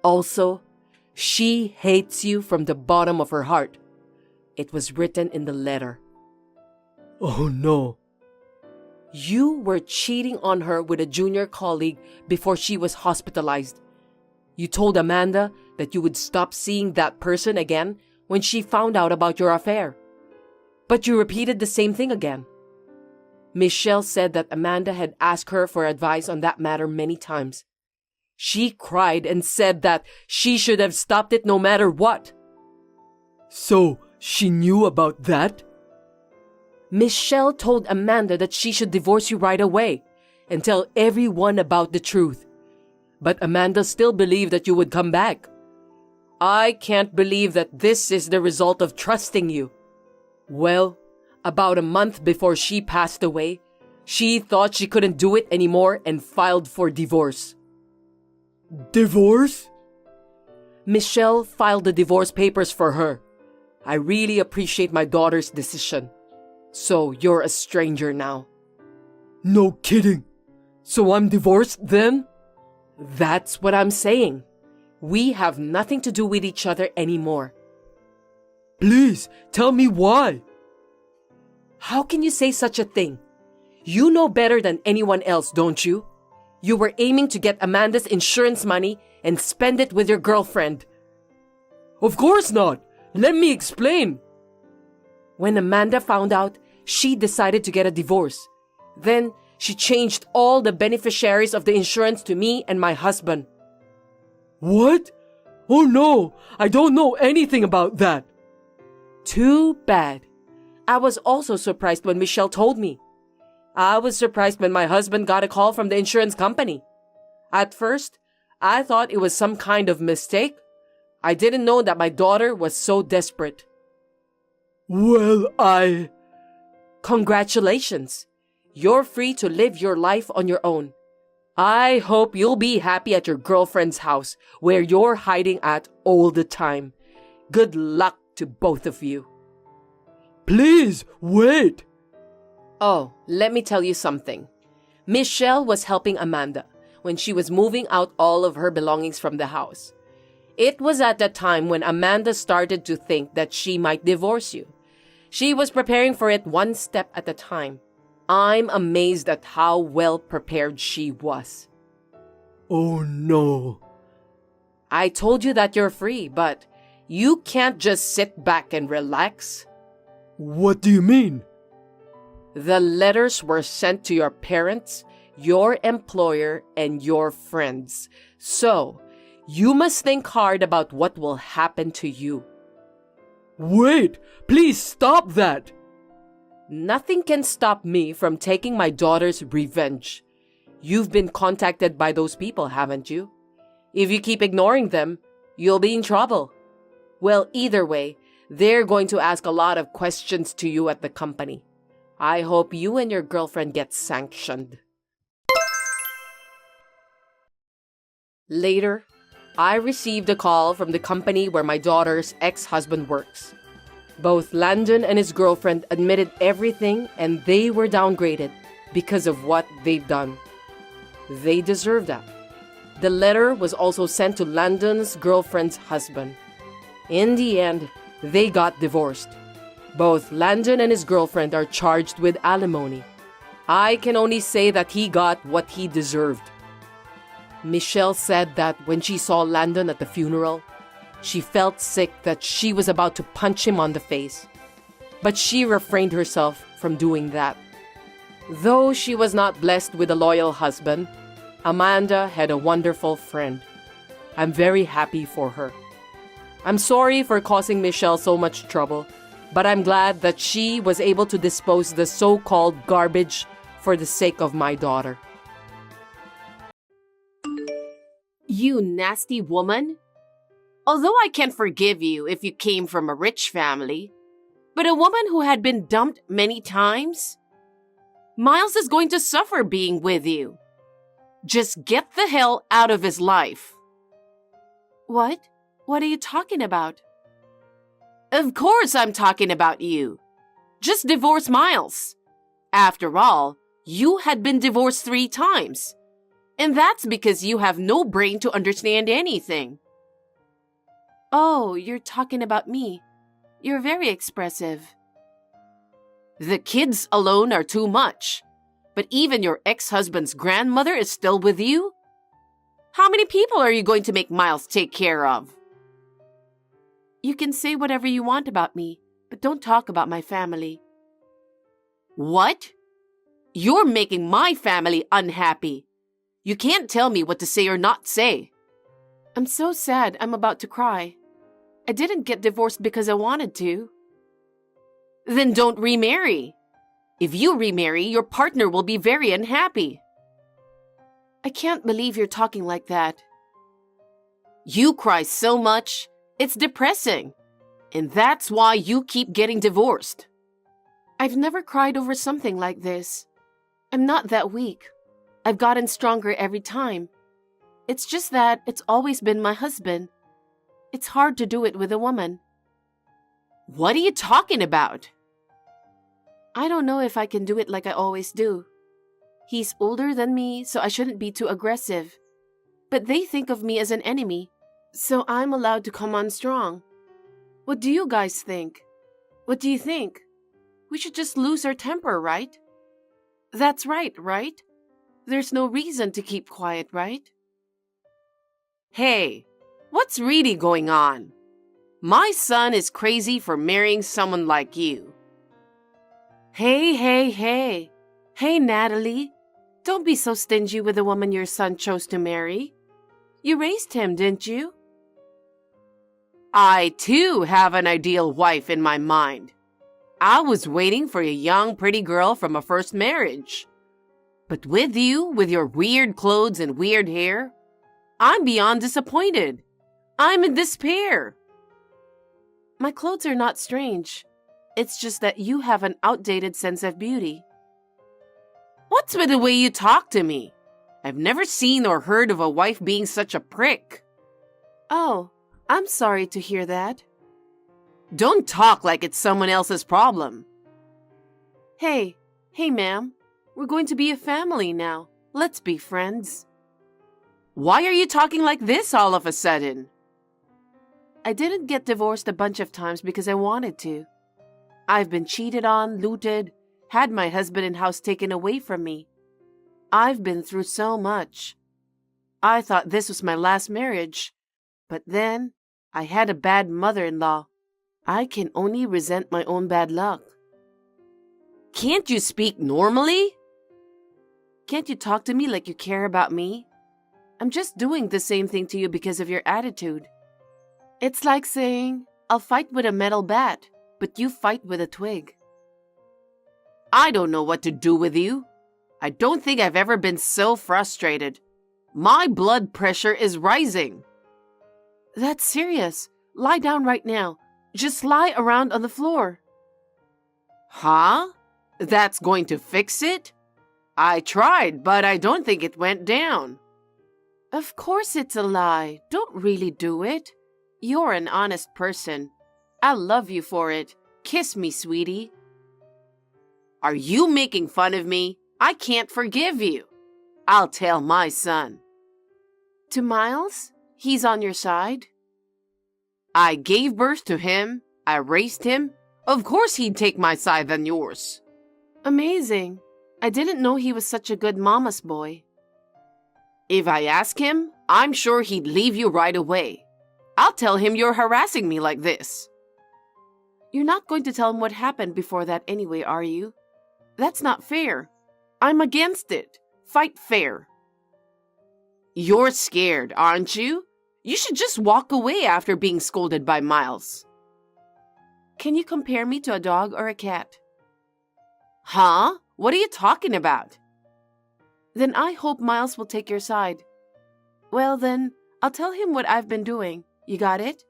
Also, she hates you from the bottom of her heart. It was written in the letter.
Oh no.
You were cheating on her with a junior colleague before she was hospitalized. You told Amanda that you would stop seeing that person again when she found out about your affair. But you repeated the same thing again. Michelle said that Amanda had asked her for advice on that matter many times. She cried and said that she should have stopped it no matter what.
So, she knew about that?
Michelle told Amanda that she should divorce you right away and tell everyone about the truth. but Amanda still believed that you would come back. I can't believe that this is the result of trusting you. Well, about a month before she passed away, she thought she couldn't do it anymore and filed for divorce.
Divorce?
Michelle filed the divorce papers for her. I really appreciate my daughter's decision. So you're a stranger now.
No kidding. So I'm divorced then?
That's what I'm saying. We have nothing to do with each other anymore.
Please, tell me why.
How can you say such a thing? You know better than anyone else, don't you? You were aiming to get Amanda's insurance money and spend it with your girlfriend.
Of course not. Let me explain.
When Amanda found out, she decided to get a divorce. Then she changed all the beneficiaries of the insurance to me and my husband.
What? Oh no, I don't know anything about that.
Too bad. I was also surprised when Michelle told me. I was surprised when my husband got a call from the insurance company. At first, I thought it was some kind of mistake. I didn't know that my daughter was so desperate.
Well,
Congratulations. You're free to live your life on your own. I hope you'll be happy at your girlfriend's house where you're hiding at all the time. Good luck to both of you.
Please, wait.
Oh, let me tell you something. Michelle was helping Amanda when she was moving out all of her belongings from the house. It was at that time when Amanda started to think that she might divorce you. She was preparing for it one step at a time. I'm amazed at how well prepared she was.
Oh no.
I told you that you're free, but you can't just sit back and relax.
What do you mean?
The letters were sent to your parents, your employer, and your friends. So, you must think hard about what will happen to you.
Wait, please stop that.
Nothing can stop me from taking my daughter's revenge. You've been contacted by those people, haven't you? If you keep ignoring them, you'll be in trouble. Well, either way, they're going to ask a lot of questions to you at the company. I hope you and your girlfriend get sanctioned. Later, I received a call from the company where my daughter's ex-husband works. Both Landon and his girlfriend admitted everything, and they were downgraded because of what they've done. They deserve that. The letter was also sent to Landon's girlfriend's husband. In the end, they got divorced. Both Landon and his girlfriend are charged with alimony. I can only say that he got what he deserved. Michelle said that when she saw Landon at the funeral, she felt sick that she was about to punch him on the face. But she refrained herself from doing that. Though she was not blessed with a loyal husband, Amanda had a wonderful friend. I'm very happy for her. I'm sorry for causing Michelle so much trouble, but I'm glad that she was able to dispose the so-called garbage for the sake of my daughter. You nasty woman! Although I can forgive you if you came from a rich family, but a woman who had been dumped many times? Miles is going to suffer being with you. Just get the hell out of his life. What? What are you talking about? Of course I'm talking about you. Just divorce Miles. After all, you had been divorced 3 times. And that's because you have no brain to understand anything. Oh, you're talking about me. You're very expressive. The kids alone are too much. But even your ex-husband's grandmother is still with you? How many people are you going to make Miles take care of? You can say whatever you want about me, but don't talk about my family. What? You're making my family unhappy. You can't tell me what to say or not say. I'm so sad I'm about to cry. I didn't get divorced because I wanted to. Then don't remarry. If you remarry, your partner will be very unhappy.
I can't believe you're talking like that. You cry so much, it's depressing. And that's why you keep getting divorced. I've never cried over something like this. I'm not that weak. I've gotten stronger every time. It's just that it's always been my husband. It's hard to do it with a woman.
What are you talking about?
I don't know if I can do it like I always do. He's older than me, so I shouldn't be too aggressive. But they think of me as an enemy, so I'm allowed to come on strong. What do you guys think? What do you think? We should just lose our temper, right? That's right, right? There's no reason to keep quiet, right?
Hey, what's really going on? My son is crazy for marrying someone like you.
Hey, Natalie. Don't be so stingy with the woman your son chose to marry. You raised him, didn't you?
I, too, have an ideal wife in my mind. I was waiting for a young, pretty girl from a first marriage. But with you, with your weird clothes and weird hair, I'm beyond disappointed. I'm in despair.
My clothes are not strange. It's just that you have an outdated sense of beauty.
What's with the way you talk to me? I've never seen or heard of a wife being such a prick.
Oh, I'm sorry to hear that.
Don't talk like it's someone else's problem.
Hey, ma'am. We're going to be a family now. Let's be friends.
Why are you talking like this all of a sudden?
I didn't get divorced a bunch of times because I wanted to. I've been cheated on, looted, had my husband and house taken away from me. I've been through so much. I thought this was my last marriage, but then I had a bad mother-in-law. I can only resent my own bad luck.
Can't you speak normally?
Can't you talk to me like you care about me? I'm just doing the same thing to you because of your attitude. It's like saying, I'll fight with a metal bat, but you fight with a twig.
I don't know what to do with you. I don't think I've ever been so frustrated. My blood pressure is rising.
That's serious. Lie down right now. Just lie around on the floor.
Huh? That's going to fix it? I tried, but I don't think it went down.
Of course it's a lie. Don't really do it. You're an honest person. I love you for it. Kiss me, sweetie.
Are you making fun of me? I can't forgive you. I'll tell my son.
To Miles? He's on your side?
I gave birth to him. I raised him. Of course he'd take my side than yours.
Amazing. I didn't know he was such a good mama's boy.
If I ask him, I'm sure he'd leave you right away. I'll tell him you're harassing me like this.
You're not going to tell him what happened before that anyway, are you? That's not fair. I'm against it. Fight fair.
You're scared, aren't you? You should just walk away after being scolded by Miles.
Can you compare me to a dog or a cat?
Huh? What are you talking about?
Then I hope Miles will take your side. Well then, I'll tell him what I've been doing. You got it?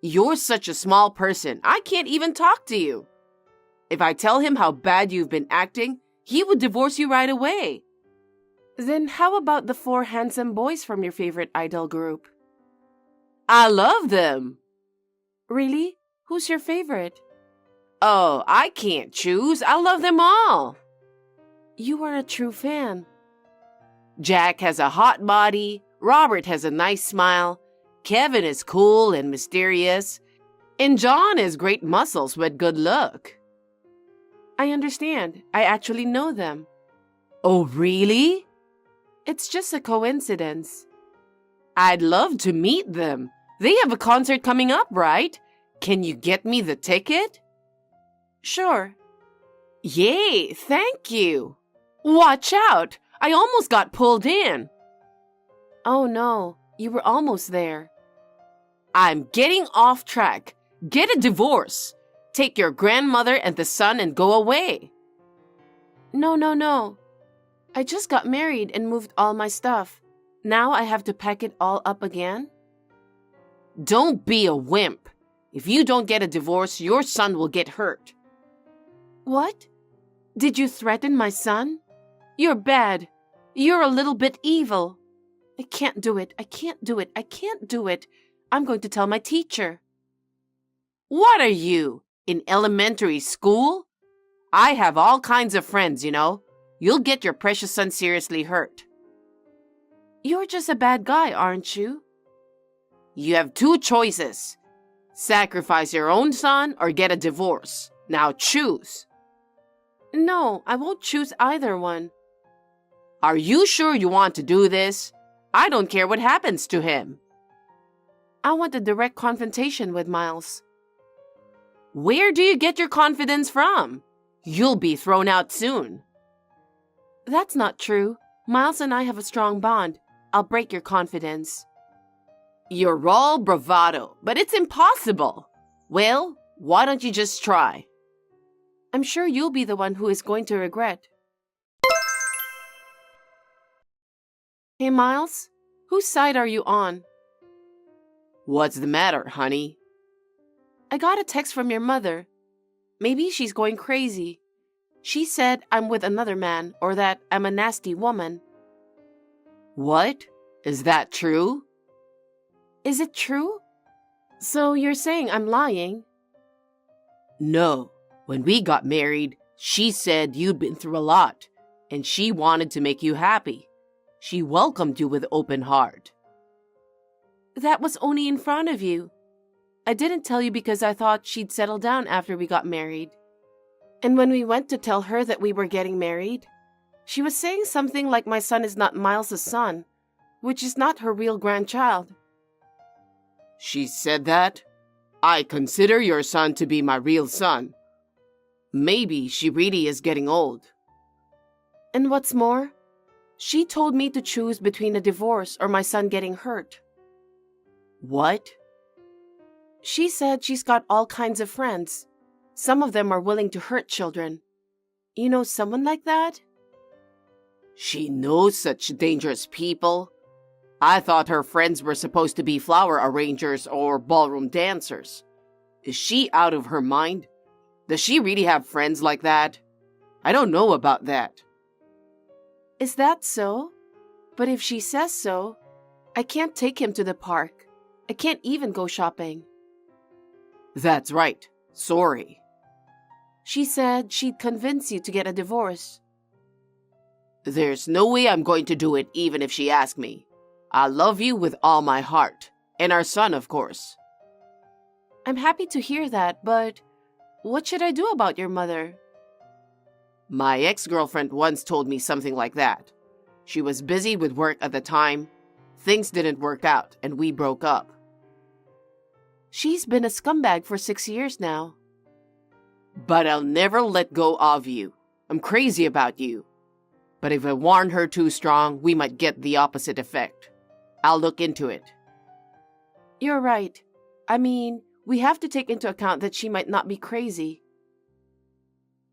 You're such a small person, I can't even talk to you. If I tell him how bad you've been acting, he would divorce you right away.
Then how about the 4 handsome boys from your favorite idol group?
I love them.
Really? Who's your favorite?
Oh, I can't choose. I love them all.
You are a true fan.
Jack has a hot body. Robert has a nice smile. Kevin is cool and mysterious. And John has great muscles with good look.
I understand. I actually know them.
Oh, really?
It's just a coincidence.
I'd love to meet them. They have a concert coming up, right? Can you get me the ticket?
Sure.
Yay, thank you. Watch out! I almost got pulled in.
Oh no, you were almost there.
I'm getting off track. Get a divorce. Take your grandmother and the son and go away.
No. I just got married and moved all my stuff. Now I have to pack it all up again?
Don't be a wimp. If you don't get a divorce, your son will get hurt.
What? Did you threaten my son? You're bad. You're a little bit evil. I can't do it. I can't do it. I can't do it. I'm going to tell my teacher.
What are you, in elementary school? I have all kinds of friends, you know. You'll get your precious son seriously hurt.
You're just a bad guy, aren't you?
You have two choices. Sacrifice your own son or get a divorce. Now choose.
No, I won't choose either one.
Are you sure you want to do this? I don't care what happens to him.
I want a direct confrontation with Miles.
Where do you get your confidence from? You'll be thrown out soon.
That's not true. Miles and I have a strong bond. I'll break your confidence.
You're all bravado, but it's impossible. Well, why don't you just try?
I'm sure you'll be the one who is going to regret. Hey, Miles, whose side are you on?
What's the matter, honey?
I got a text from your mother. Maybe she's going crazy. She said I'm with another man or that I'm a nasty woman.
What? Is that true?
Is it true? So you're saying I'm lying?
No. When we got married, she said you'd been through a lot, and she wanted to make you happy. She welcomed you with open heart.
That was only in front of you. I didn't tell you because I thought she'd settle down after we got married. And when we went to tell her that we were getting married, she was saying something like my son is not Miles' son, which is not her real grandchild.
She said that? I consider your son to be my real son. Maybe she really is getting old.
And what's more, she told me to choose between a divorce or my son getting hurt.
What?
She said she's got all kinds of friends. Some of them are willing to hurt children. You know someone like that?
She knows such dangerous people. I thought her friends were supposed to be flower arrangers or ballroom dancers. Is she out of her mind? Does she really have friends like that? I don't know about that.
Is that so? But if she says so, I can't take him to the park. I can't even go shopping.
That's right. Sorry.
She said she'd convince you to get a divorce.
There's no way I'm going to do it even if she asked me. I love you with all my heart. And our son, of course.
I'm happy to hear that, but what should I do about your mother?
My ex-girlfriend once told me something like that. She was busy with work at the time. Things didn't work out, and we broke up.
She's been a scumbag for 6 years now.
But I'll never let go of you. I'm crazy about you. But if I warn her too strong, we might get the opposite effect. I'll look into it.
You're right. I mean, we have to take into account that she might not be crazy.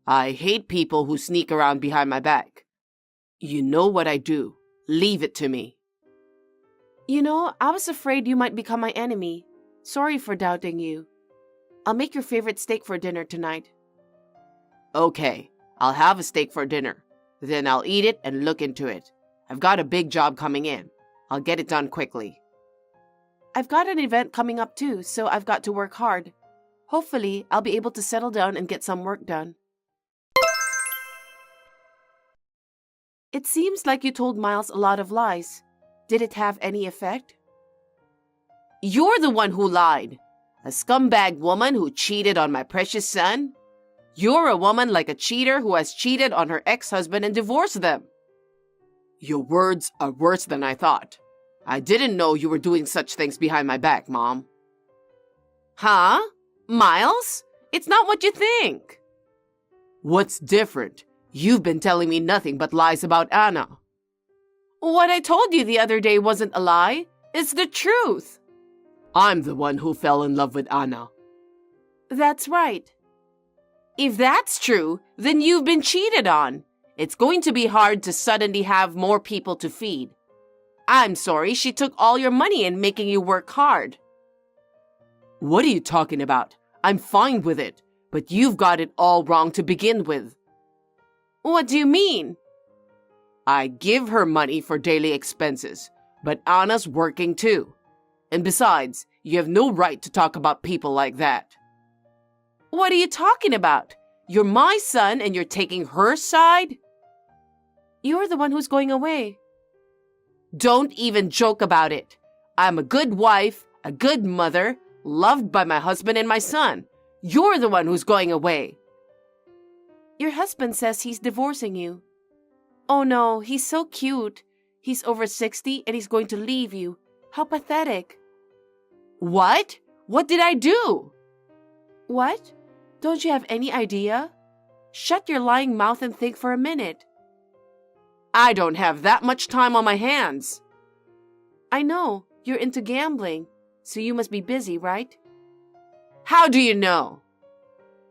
I hate people who sneak around behind my back. You know what I do. Leave it to me.
You know, I was afraid you might become my enemy. Sorry for doubting you. I'll make your favorite steak for dinner tonight.
Okay, I'll have a steak for dinner. Then I'll eat it and look into it. I've got a big job coming in. I'll get it done quickly.
I've got an event coming up too, so I've got to work hard. Hopefully, I'll be able to settle down and get some work done. It seems like you told Miles a lot of lies. Did it have any effect?
You're the one who lied. A scumbag woman who cheated on my precious son. You're a woman like a cheater who has cheated on her ex-husband and divorced them. Your words are worse than I thought. I didn't know you were doing such things behind my back, Mom. Huh? Miles? It's not what you think. What's different? You've been telling me nothing but lies about Anna. What I told you the other day wasn't a lie. It's the truth. I'm the one who fell in love with Anna.
That's right.
If that's true, then you've been cheated on.
It's going to be hard to suddenly have more people to feed. I'm sorry she took all your money and making you work hard. What are you talking about? I'm fine with it, but you've got it all wrong to begin with. What do you mean? I give her money for daily expenses, but Anna's working too. And besides, you have no right to talk about people like that. What are you talking about? You're my son and you're taking her side? You're the one who's going away. Don't even joke about it. I'm a good wife, a good mother, loved by my husband and my son. You're the one who's going away. Your husband says he's divorcing you. Oh no, he's so cute. He's over 60 and he's going to leave you. How pathetic. What? What did I do? What? Don't you have any idea? Shut your lying mouth and think for a minute. I don't have that much time on my hands. I know, you're into gambling, so you must be busy, right? How do you know?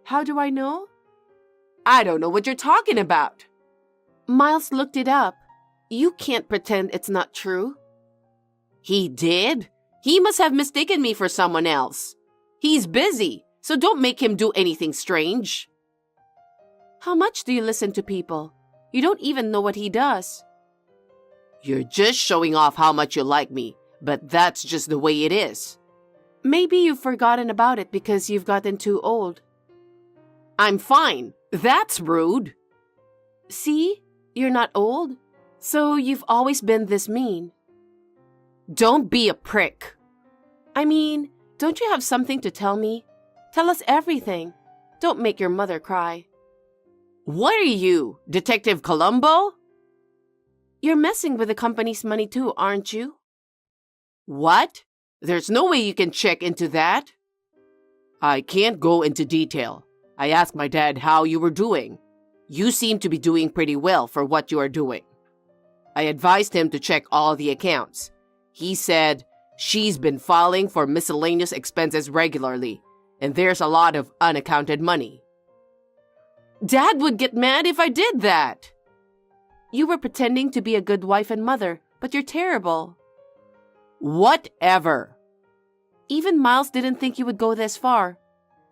How do I know? I don't know what you're talking about. Miles looked it up. You can't pretend it's not true. He did? He must have mistaken me for someone else. He's busy, so don't make him do anything strange. How much do you listen to people? You don't even know what he does. You're just showing off how much you like me, but that's just the way it is. Maybe you've forgotten about it because you've gotten too old. I'm fine. That's rude. See? You're not old, so you've always been this mean. Don't be a prick. I mean, don't you have something to tell me? Tell us everything. Don't make your mother cry. What are you, Detective Columbo? You're messing with the company's money too, aren't you? What? There's no way you can check into that. I can't go into detail. I asked my dad how you were doing. You seem to be doing pretty well for what you are doing. I advised him to check all the accounts. He said she's been filing for miscellaneous expenses regularly, and there's a lot of unaccounted money. Dad would get mad if I did that. You were pretending to be a good wife and mother, but you're terrible. Whatever. Even Miles didn't think you would go this far.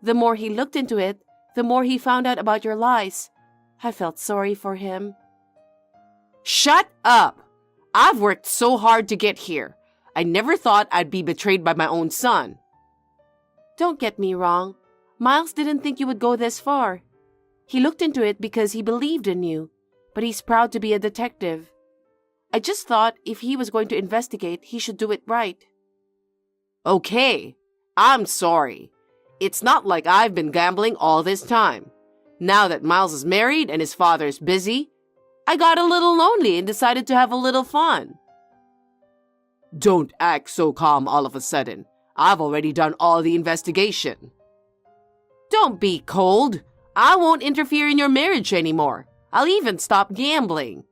The more he looked into it, the more he found out about your lies. I felt sorry for him. Shut up! I've worked so hard to get here. I never thought I'd be betrayed by my own son. Don't get me wrong. Miles didn't think you would go this far. He looked into it because he believed in you, but he's proud to be a detective. I just thought if he was going to investigate, he should do it right. Okay, I'm sorry. It's not like I've been gambling all this time. Now that Miles is married and his father's busy, I got a little lonely and decided to have a little fun. Don't act so calm all of a sudden. I've already done all the investigation. Don't be cold. I won't interfere in your marriage anymore. I'll even stop gambling.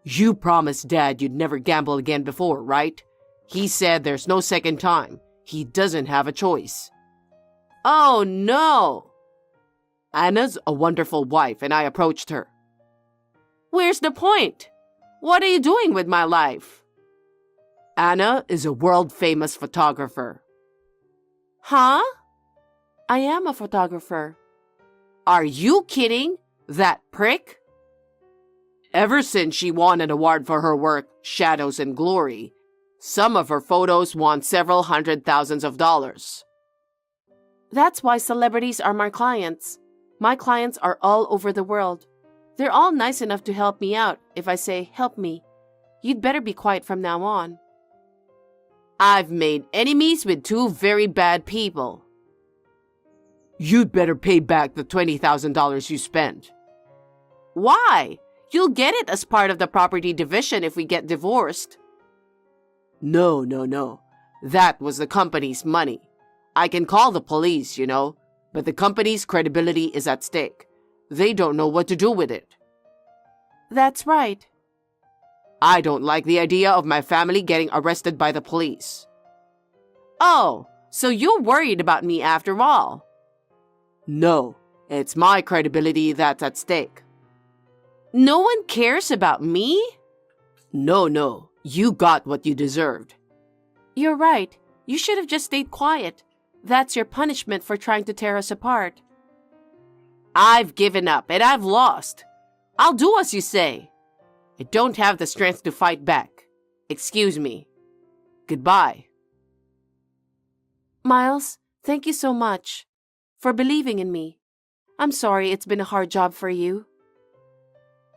You promised Dad you'd never gamble again before, right? He said there's no second time. He doesn't have a choice. Oh, no. Anna's a wonderful wife, and I approached her. Where's the point? What are you doing with my life? Anna is a world-famous photographer. Huh? I am a photographer. Are you kidding? That prick? Ever since she won an award for her work, Shadows and Glory, some of her photos won several $100,000s. That's why celebrities are my clients. My clients are all over the world. They're all nice enough to help me out if I say, help me. You'd better be quiet from now on. I've made enemies with two very bad people. You'd better pay back the $20,000 you spent. Why? You'll get it as part of the property division if we get divorced. No. That was the company's money. I can call the police, but the company's credibility is at stake. They don't know what to do with it. That's right. I don't like the idea of my family getting arrested by the police. Oh, so you're worried about me after all? No, it's my credibility that's at stake. No one cares about me?
No, you got what you deserved.
You're right. You should have just stayed quiet. That's your punishment for trying to tear us apart.
I've given up and I've lost. I'll do as you say. I don't have the strength to fight back. Excuse me. Goodbye.
Miles, thank you so much for believing in me. I'm sorry it's been a hard job for you.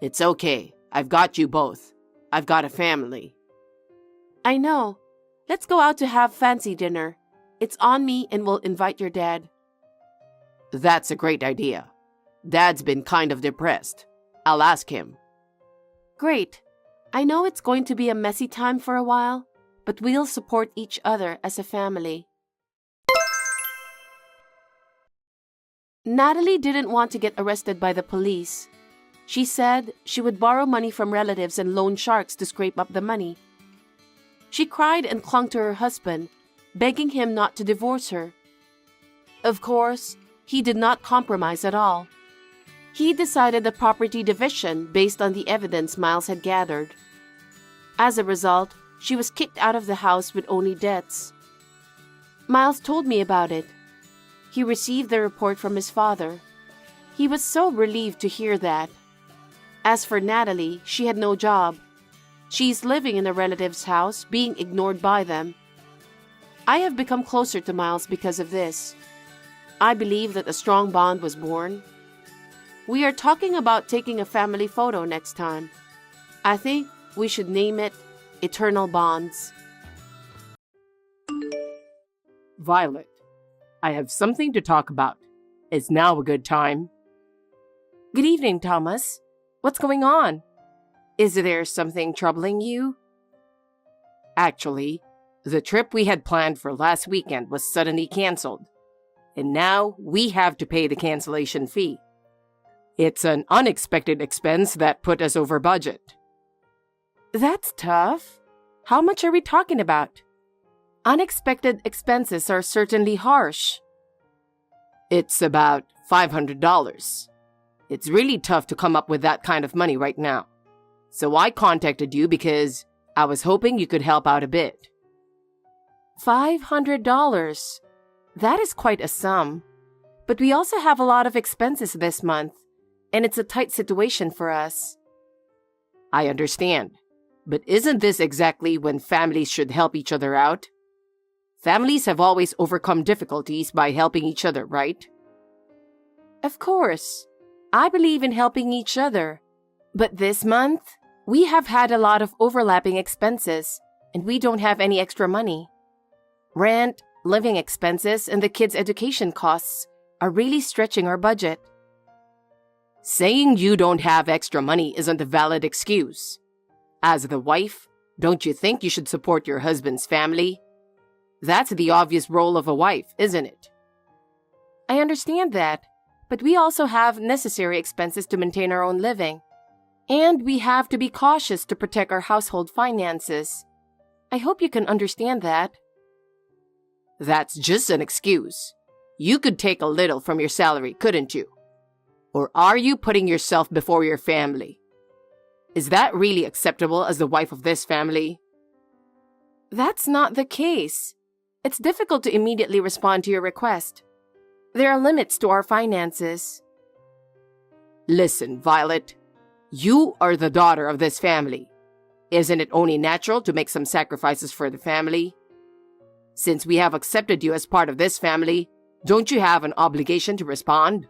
It's okay. I've got you both. I've got a family.
I know. Let's go out to have fancy dinner. It's on me and we'll invite your dad.
That's a great idea. Dad's been kind of depressed. I'll ask him.
Great. I know it's going to be a messy time for a while, but we'll support each other as a family. Natalie didn't want to get arrested by the police. She said she would borrow money from relatives and loan sharks to scrape up the money. She cried and clung to her husband, begging him not to divorce her. Of course, he did not compromise at all. He decided the property division based on the evidence Miles had gathered. As a result, she was kicked out of the house with only debts. Miles told me about it. He received the report from his father. He was so relieved to hear that. As for Natalie, she had no job. She's living in a relative's house, being ignored by them. I have become closer to Miles because of this. I believe that a strong bond was born. We are talking about taking a family photo next time. I think we should name it Eternal Bonds.
Violet, I have something to talk about. Is now a good time?
Good evening, Thomas. What's going on? Is there something troubling you?
Actually, the trip we had planned for last weekend was suddenly canceled, and now we have to pay the cancellation fee. It's an unexpected expense that put us over budget.
That's tough. How much are we talking about? Unexpected expenses are certainly harsh.
It's about $500. It's really tough to come up with that kind of money right now. So I contacted you because I was hoping you could help out a bit.
$500. That is quite a sum. But we also have a lot of expenses this month, and it's a tight situation for us.
I understand. But isn't this exactly when families should help each other out? Families have always overcome difficulties by helping each other, right?
Of course. I believe in helping each other. But this month, we have had a lot of overlapping expenses, and we don't have any extra money. Rent, living expenses, and the kids' education costs are really stretching our budget.
Saying you don't have extra money isn't a valid excuse. As the wife, don't you think you should support your husband's family? That's the obvious role of a wife, isn't it?
I understand that, but we also have necessary expenses to maintain our own living. And we have to be cautious to protect our household finances. I hope you can understand that.
That's just an excuse. You could take a little from your salary, couldn't you? Or are you putting yourself before your family? Is that really acceptable as the wife of this family?
That's not the case. It's difficult to immediately respond to your request. There are limits to our finances.
Listen, Violet. You are the daughter of this family. Isn't it only natural to make some sacrifices for the family? Since we have accepted you as part of this family, don't you have an obligation to respond?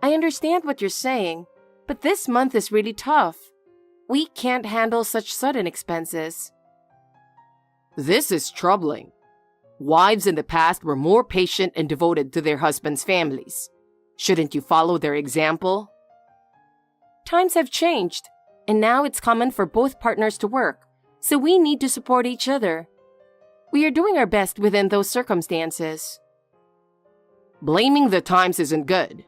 I understand what you're saying, but this month is really tough. We can't handle such sudden expenses.
This is troubling. Wives in the past were more patient and devoted to their husbands' families. Shouldn't you follow their example?
Times have changed, and now it's common for both partners to work, so we need to support each other. We are doing our best within those circumstances.
Blaming the times isn't good.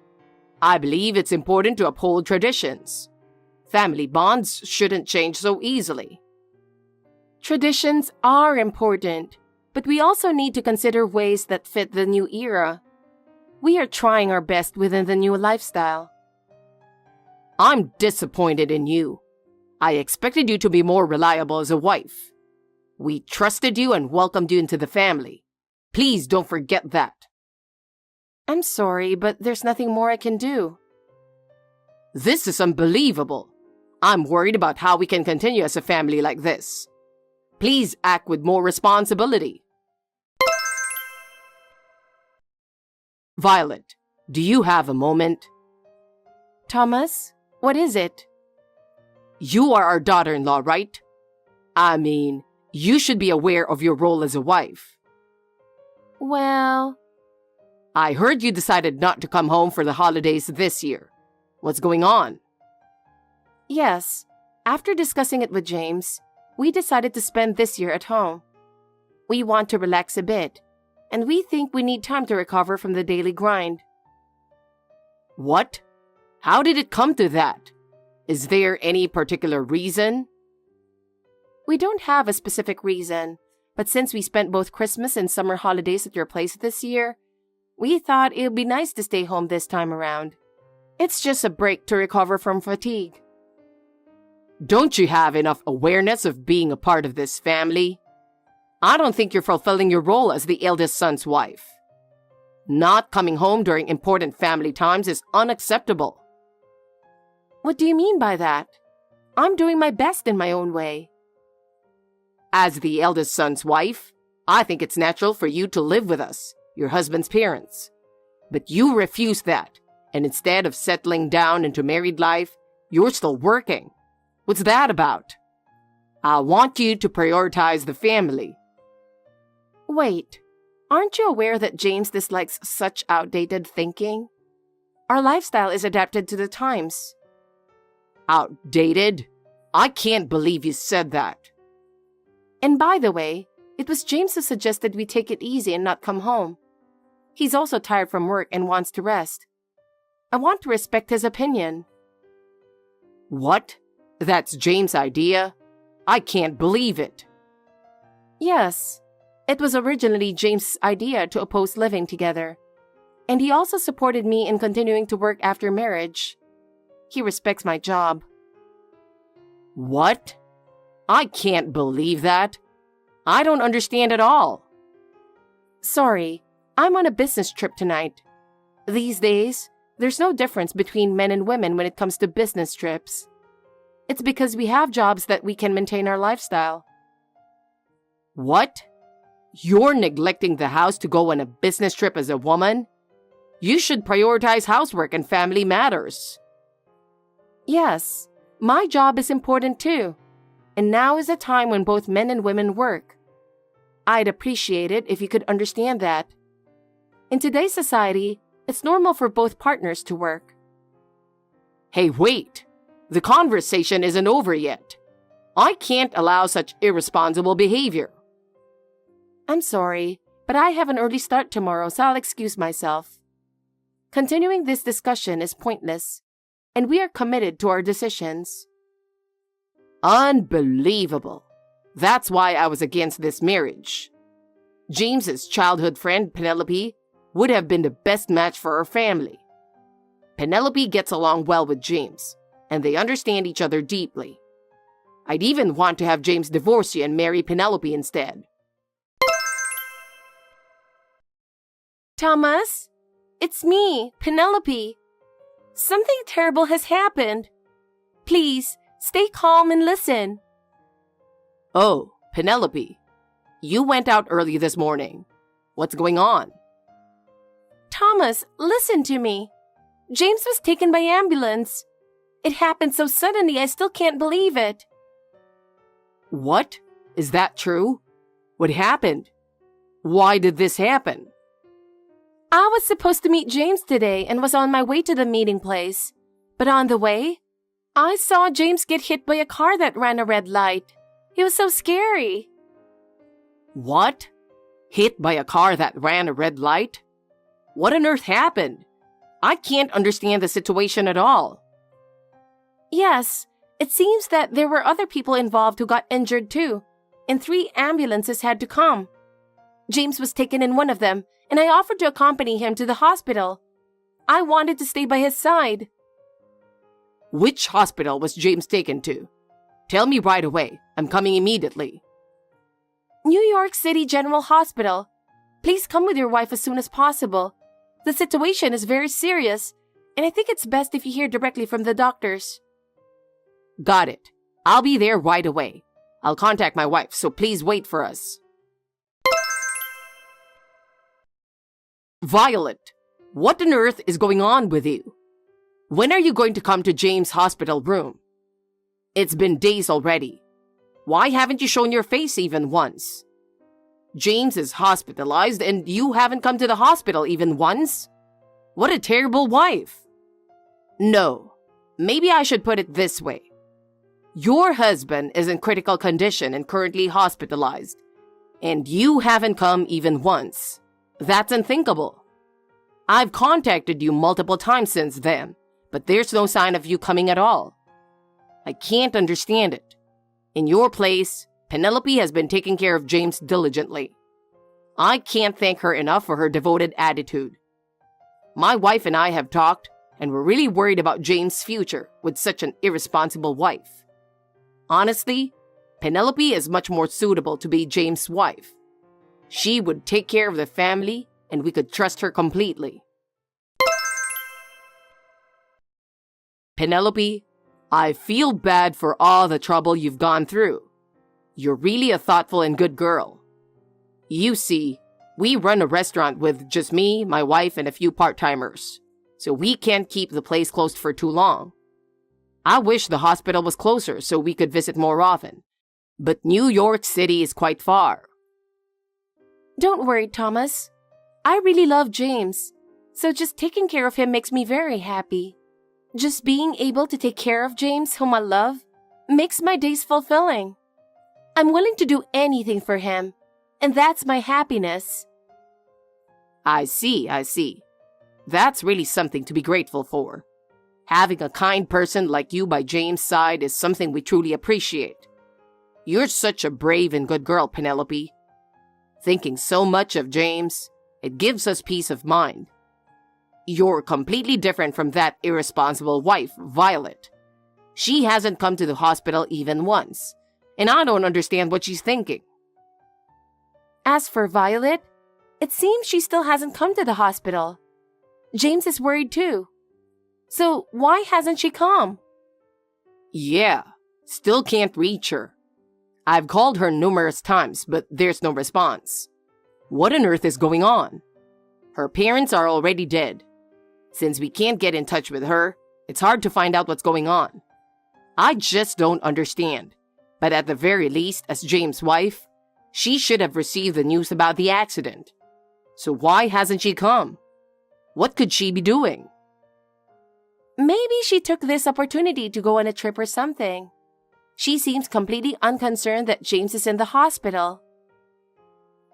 I believe it's important to uphold traditions. Family bonds shouldn't change so easily.
Traditions are important, but we also need to consider ways that fit the new era. We are trying our best within the new lifestyle.
I'm disappointed in you. I expected you to be more reliable as a wife. We trusted you and welcomed you into the family. Please don't forget that.
I'm sorry, but there's nothing more I can do.
This is unbelievable. I'm worried about how we can continue as a family like this. Please act with more responsibility. Violet, do you have a moment?
Thomas, what is it?
You are our daughter-in-law, right? I mean, you should be aware of your role as a wife.
Well,
I heard you decided not to come home for the holidays this year. What's going on?
yes. After discussing it with James, we decided to spend this year at home. We want to relax a bit, and we think we need time to recover from the daily grind.
What? How did it come to that? Is there any particular reason?
We don't have a specific reason, but since we spent both Christmas and summer holidays at your place this year, we thought it would be nice to stay home this time around. It's just a break to recover from fatigue.
Don't you have enough awareness of being a part of this family? I don't think you're fulfilling your role as the eldest son's wife. Not coming home during important family times is unacceptable.
What do you mean by that? I'm doing my best in my own way.
As the eldest son's wife, I think it's natural for you to live with us, your husband's parents. But you refuse that, and instead of settling down into married life, you're still working. What's that about? I want you to prioritize the family.
Wait, aren't you aware that James dislikes such outdated thinking? Our lifestyle is adapted to the times.
Outdated? I can't believe you said that.
And by the way, it was James who suggested we take it easy and not come home. He's also tired from work and wants to rest. I want to respect his opinion.
What? That's James' idea? I can't believe it.
Yes, it was originally James' idea to oppose living together. And he also supported me in continuing to work after marriage. He respects my job.
What? I can't believe that. I don't understand at all.
Sorry, I'm on a business trip tonight. These days, there's no difference between men and women when it comes to business trips. It's because we have jobs that we can maintain our lifestyle.
What? You're neglecting the house to go on a business trip as a woman? You should prioritize housework and family matters.
Yes, my job is important too. And now is a time when both men and women work. I'd appreciate it if you could understand that. In today's society, it's normal for both partners to work.
Hey, wait! The conversation isn't over yet. I can't allow such irresponsible behavior.
I'm sorry, but I have an early start tomorrow, so I'll excuse myself. Continuing this discussion is pointless, and we are committed to our decisions.
Unbelievable. That's why I was against this marriage. James's childhood friend, Penelope, would have been the best match for our family. Penelope gets along well with James, and they understand each other deeply. I'd even want to have James divorce you and marry Penelope instead.
Thomas, it's me, Penelope. Something terrible has happened. Please, stay calm and listen.
Oh, Penelope, you went out early this morning. What's going on?
Thomas, listen to me. James was taken by ambulance. It happened so suddenly I still can't believe it.
What? Is that true? What happened? Why did this happen?
I was supposed to meet James today and was on my way to the meeting place. But on the way, I saw James get hit by a car that ran a red light. It was so scary.
What? Hit by a car that ran a red light? What on earth happened? I can't understand the situation at all.
Yes, it seems that there were other people involved who got injured too, and 3 ambulances had to come. James was taken in one of them, and I offered to accompany him to the hospital. I wanted to stay by his side.
Which hospital was James taken to? Tell me right away. I'm coming immediately.
New York City General Hospital. Please come with your wife as soon as possible. The situation is very serious, and I think it's best if you hear directly from the doctors.
Got it. I'll be there right away. I'll contact my wife, so please wait for us. Violet, what on earth is going on with you? When are you going to come to James' hospital room? It's been days already. Why haven't you shown your face even once? James is hospitalized and you haven't come to the hospital even once? What a terrible wife. No, maybe I should put it this way. Your husband is in critical condition and currently hospitalized, and you haven't come even once. That's unthinkable. I've contacted you multiple times since then, but there's no sign of you coming at all. I can't understand it. In your place, Penelope has been taking care of James diligently. I can't thank her enough for her devoted attitude. My wife and I have talked, and we're really worried about James' future with such an irresponsible wife. Honestly, Penelope is much more suitable to be James' wife. She would take care of the family, and we could trust her completely. Penelope, I feel bad for all the trouble you've gone through. You're really a thoughtful and good girl. You see, we run a restaurant with just me, my wife, and a few part-timers, so we can't keep the place closed for too long. I wish the hospital was closer so we could visit more often, but New York City is quite far.
Don't worry, Thomas. I really love James, so just taking care of him makes me very happy. Just being able to take care of James, whom I love, makes my days fulfilling. I'm willing to do anything for him, and that's my happiness.
I see. That's really something to be grateful for. Having a kind person like you by James' side is something we truly appreciate. You're such a brave and good girl, Penelope. Thinking so much of James, it gives us peace of mind. You're completely different from that irresponsible wife, Violet. She hasn't come to the hospital even once, and I don't understand what she's thinking.
As for Violet, it seems she still hasn't come to the hospital. James is worried too. So why hasn't she come?
Yeah, still can't reach her. I've called her numerous times, but there's no response. What on earth is going on? Her parents are already dead. Since we can't get in touch with her, it's hard to find out what's going on. I just don't understand. But at the very least, as James' wife, she should have received the news about the accident. So why hasn't she come? What could she be doing?
Maybe she took this opportunity to go on a trip or something. She seems completely unconcerned that James is in the hospital.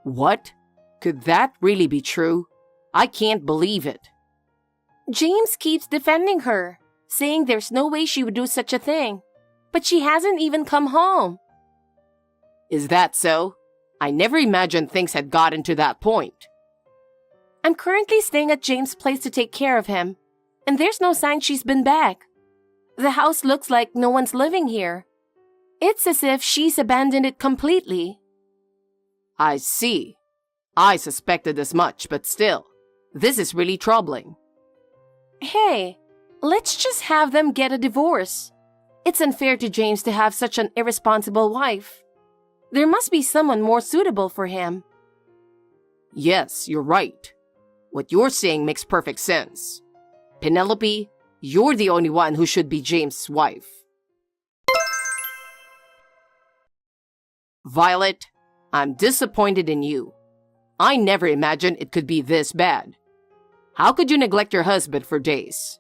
What? Could that really be true? I can't believe it.
James keeps defending her, saying there's no way she would do such a thing. But she hasn't even come home.
Is that so? I never imagined things had gotten to that point.
I'm currently staying at James' place to take care of him, and there's no sign she's been back. The house looks like no one's living here. It's as if she's abandoned it completely.
I see. I suspected as much, but still, this is really troubling.
Hey, let's just have them get a divorce. It's unfair to James to have such an irresponsible wife. There must be someone more suitable for him.
Yes, you're right. What you're saying makes perfect sense. Penelope, you're the only one who should be James' wife. Violet, I'm disappointed in you. I never imagined it could be this bad. How could you neglect your husband for days?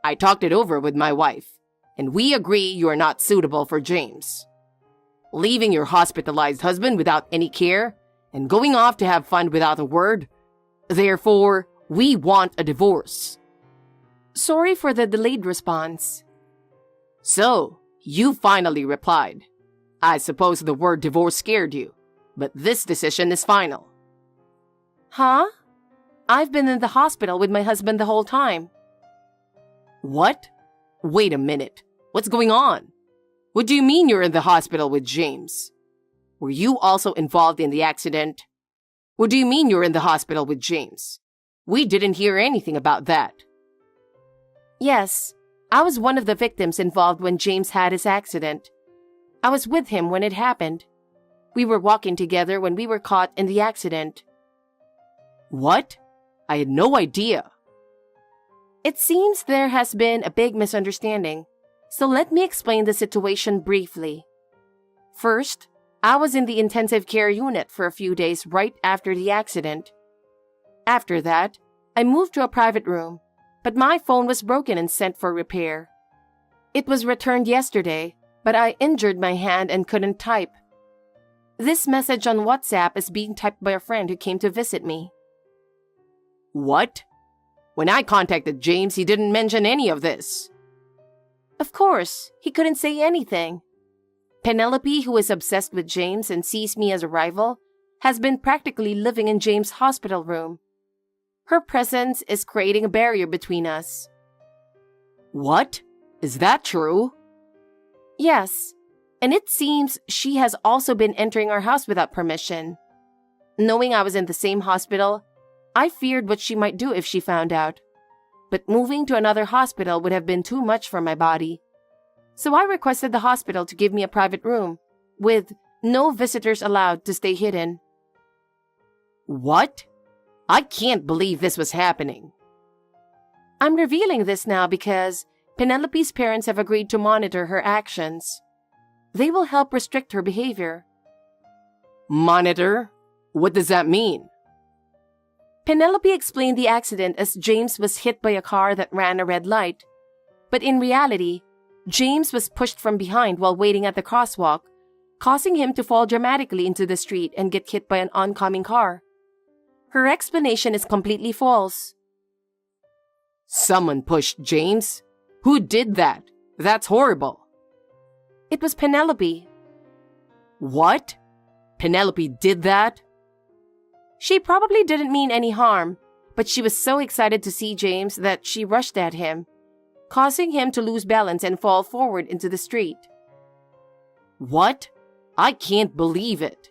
I talked it over with my wife, and we agree you are not suitable for James. Leaving your hospitalized husband without any care and going off to have fun without a word. Therefore, we want a divorce.
Sorry for the delayed response.
So, you finally replied. I suppose the word divorce scared you, but this decision is final.
Huh? I've been in the hospital with my husband the whole time.
What? Wait a minute. What's going on? What do you mean you're in the hospital with James? Were you also involved in the accident? What do you mean you're in the hospital with James? We didn't hear anything about that.
Yes, I was one of the victims involved when James had his accident. I was with him when it happened. We were walking together when we were caught in the accident.
What? I had no idea.
It seems there has been a big misunderstanding, so let me explain the situation briefly. First, I was in the intensive care unit for a few days right after the accident. After that, I moved to a private room, but my phone was broken and sent for repair. It was returned yesterday, but I injured my hand and couldn't type. This message on WhatsApp is being typed by a friend who came to visit me.
What? When I contacted James, he didn't mention any of this.
Of course, he couldn't say anything. Penelope, who is obsessed with James and sees me as a rival, has been practically living in James' hospital room. Her presence is creating a barrier between us.
What? Is that true?
Yes, and it seems she has also been entering our house without permission. Knowing I was in the same hospital, I feared what she might do if she found out. But moving to another hospital would have been too much for my body. So I requested the hospital to give me a private room, with no visitors allowed to stay hidden.
What? I can't believe this was happening.
I'm revealing this now because Penelope's parents have agreed to monitor her actions. They will help restrict her behavior.
Monitor? What does that mean?
Penelope explained the accident as James was hit by a car that ran a red light. But in reality, James was pushed from behind while waiting at the crosswalk, causing him to fall dramatically into the street and get hit by an oncoming car. Her explanation is completely false.
Someone pushed James? Who did that? That's horrible.
It was Penelope.
What? Penelope did that?
She probably didn't mean any harm, but she was so excited to see James that she rushed at him, causing him to lose balance and fall forward into the street.
What? I can't believe it.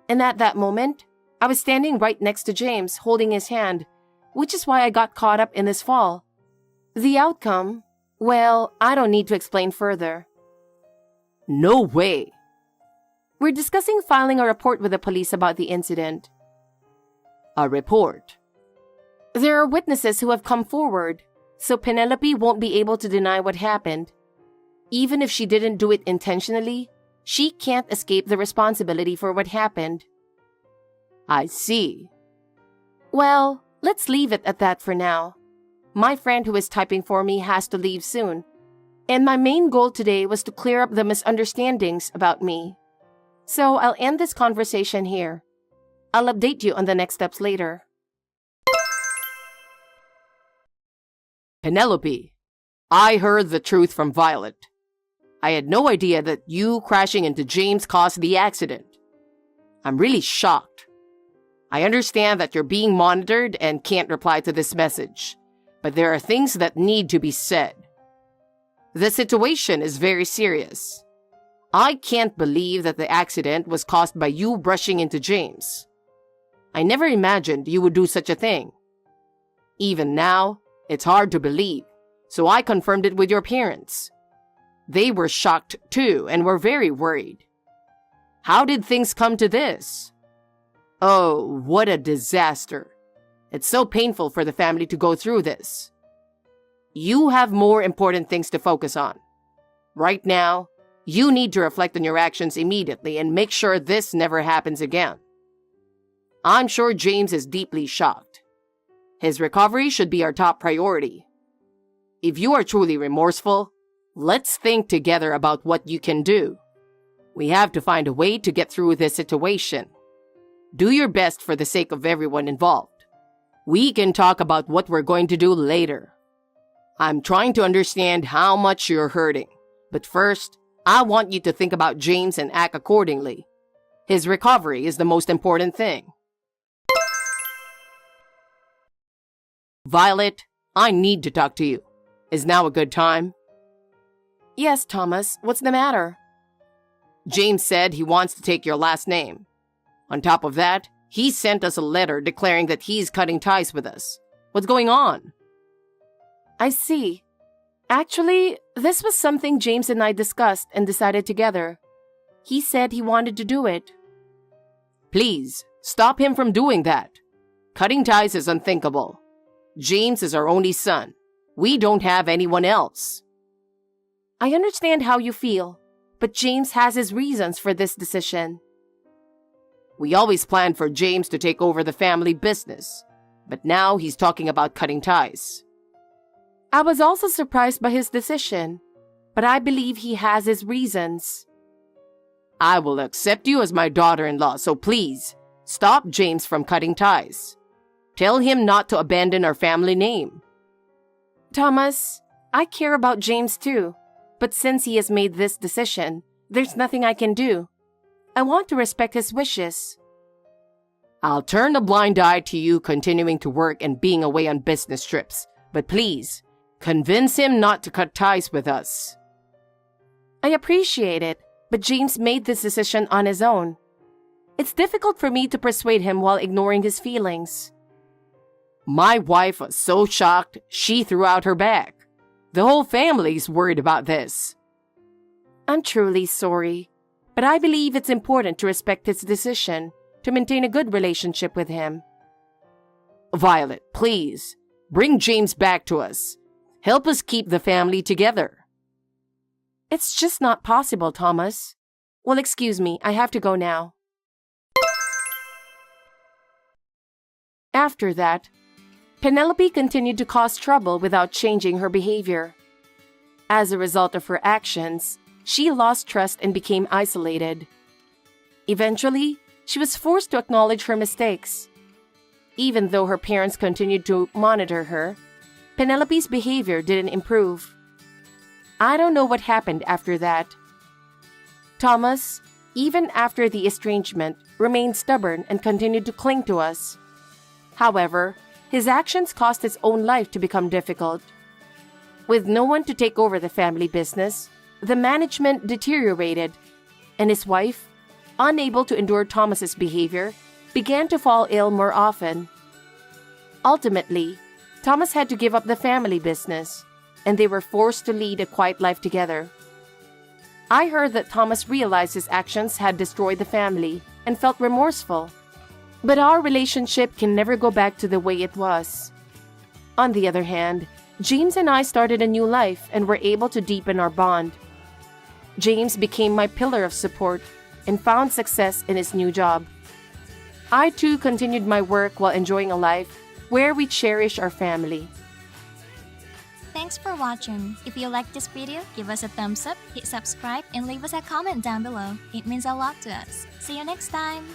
And at that moment, I was standing right next to James, holding his hand, which is why I got caught up in this fall. The outcome, well, I don't need to explain further.
No way.
We're discussing filing a report with the police about the incident.
A report?
There are witnesses who have come forward, so Penelope won't be able to deny what happened. Even if she didn't do it intentionally, she can't escape the responsibility for what happened.
I see.
Well, let's leave it at that for now. My friend who is typing for me has to leave soon, and my main goal today was to clear up the misunderstandings about me. So I'll end this conversation here. I'll update you on the next steps later.
Penelope, I heard the truth from Violet. I had no idea that you crashing into James caused the accident. I'm really shocked. I understand that you're being monitored and can't reply to this message, but there are things that need to be said. The situation is very serious. I can't believe that the accident was caused by you brushing into James. I never imagined you would do such a thing. Even now, it's hard to believe, so I confirmed it with your parents. They were shocked too and were very worried. How did things come to this? Oh, what a disaster. It's so painful for the family to go through this. You have more important things to focus on. Right now, you need to reflect on your actions immediately and make sure this never happens again. I'm sure James is deeply shocked. His recovery should be our top priority. If you are truly remorseful, let's think together about what you can do. We have to find a way to get through this situation. Do your best for the sake of everyone involved. We can talk about what we're going to do later. I'm trying to understand how much you're hurting, but first, I want you to think about James and act accordingly. His recovery is the most important thing. Violet, I need to talk to you. Is now a good time?
Yes, Thomas, what's the matter?
James said he wants to take your last name. On top of that, he sent us a letter declaring that he's cutting ties with us. What's going on?
I see. Actually, this was something James and I discussed and decided together. He said he wanted to do it.
Please, stop him from doing that. Cutting ties is unthinkable. James is our only son. We don't have anyone else.
I understand how you feel, but James has his reasons for this decision.
We always planned for James to take over the family business, but now he's talking about cutting ties.
I was also surprised by his decision, but I believe he has his reasons.
I will accept you as my daughter-in-law, so please, stop James from cutting ties. Tell him not to abandon our family name.
Thomas, I care about James too, but since he has made this decision, there's nothing I can do. I want to respect his wishes.
I'll turn a blind eye to you continuing to work and being away on business trips, but please, convince him not to cut ties with us.
I appreciate it, but James made this decision on his own. It's difficult for me to persuade him while ignoring his feelings.
My wife was so shocked, she threw out her bag. The whole family's worried about this.
I'm truly sorry, but I believe it's important to respect his decision to maintain a good relationship with him.
Violet, please, bring James back to us. Help us keep the family together.
It's just not possible, Thomas. Well, excuse me, I have to go now. After that, Penelope continued to cause trouble without changing her behavior. As a result of her actions, she lost trust and became isolated. Eventually, she was forced to acknowledge her mistakes. Even though her parents continued to monitor her, Penelope's behavior didn't improve. I don't know what happened after that. Thomas, even after the estrangement, remained stubborn and continued to cling to us. However, his actions caused his own life to become difficult. With no one to take over the family business, the management deteriorated, and his wife, unable to endure Thomas's behavior, began to fall ill more often. Ultimately, Thomas had to give up the family business, and they were forced to lead a quiet life together. I heard that Thomas realized his actions had destroyed the family and felt remorseful. But our relationship can never go back to the way it was. On the other hand, James and I started a new life and were able to deepen our bond. James became my pillar of support and found success in his new job. I too continued my work while enjoying a life where we cherish our family.
Thanks for watching. If you liked this video, give us a thumbs up, hit subscribe, and leave us a comment down below. It means a lot to us. See you next time!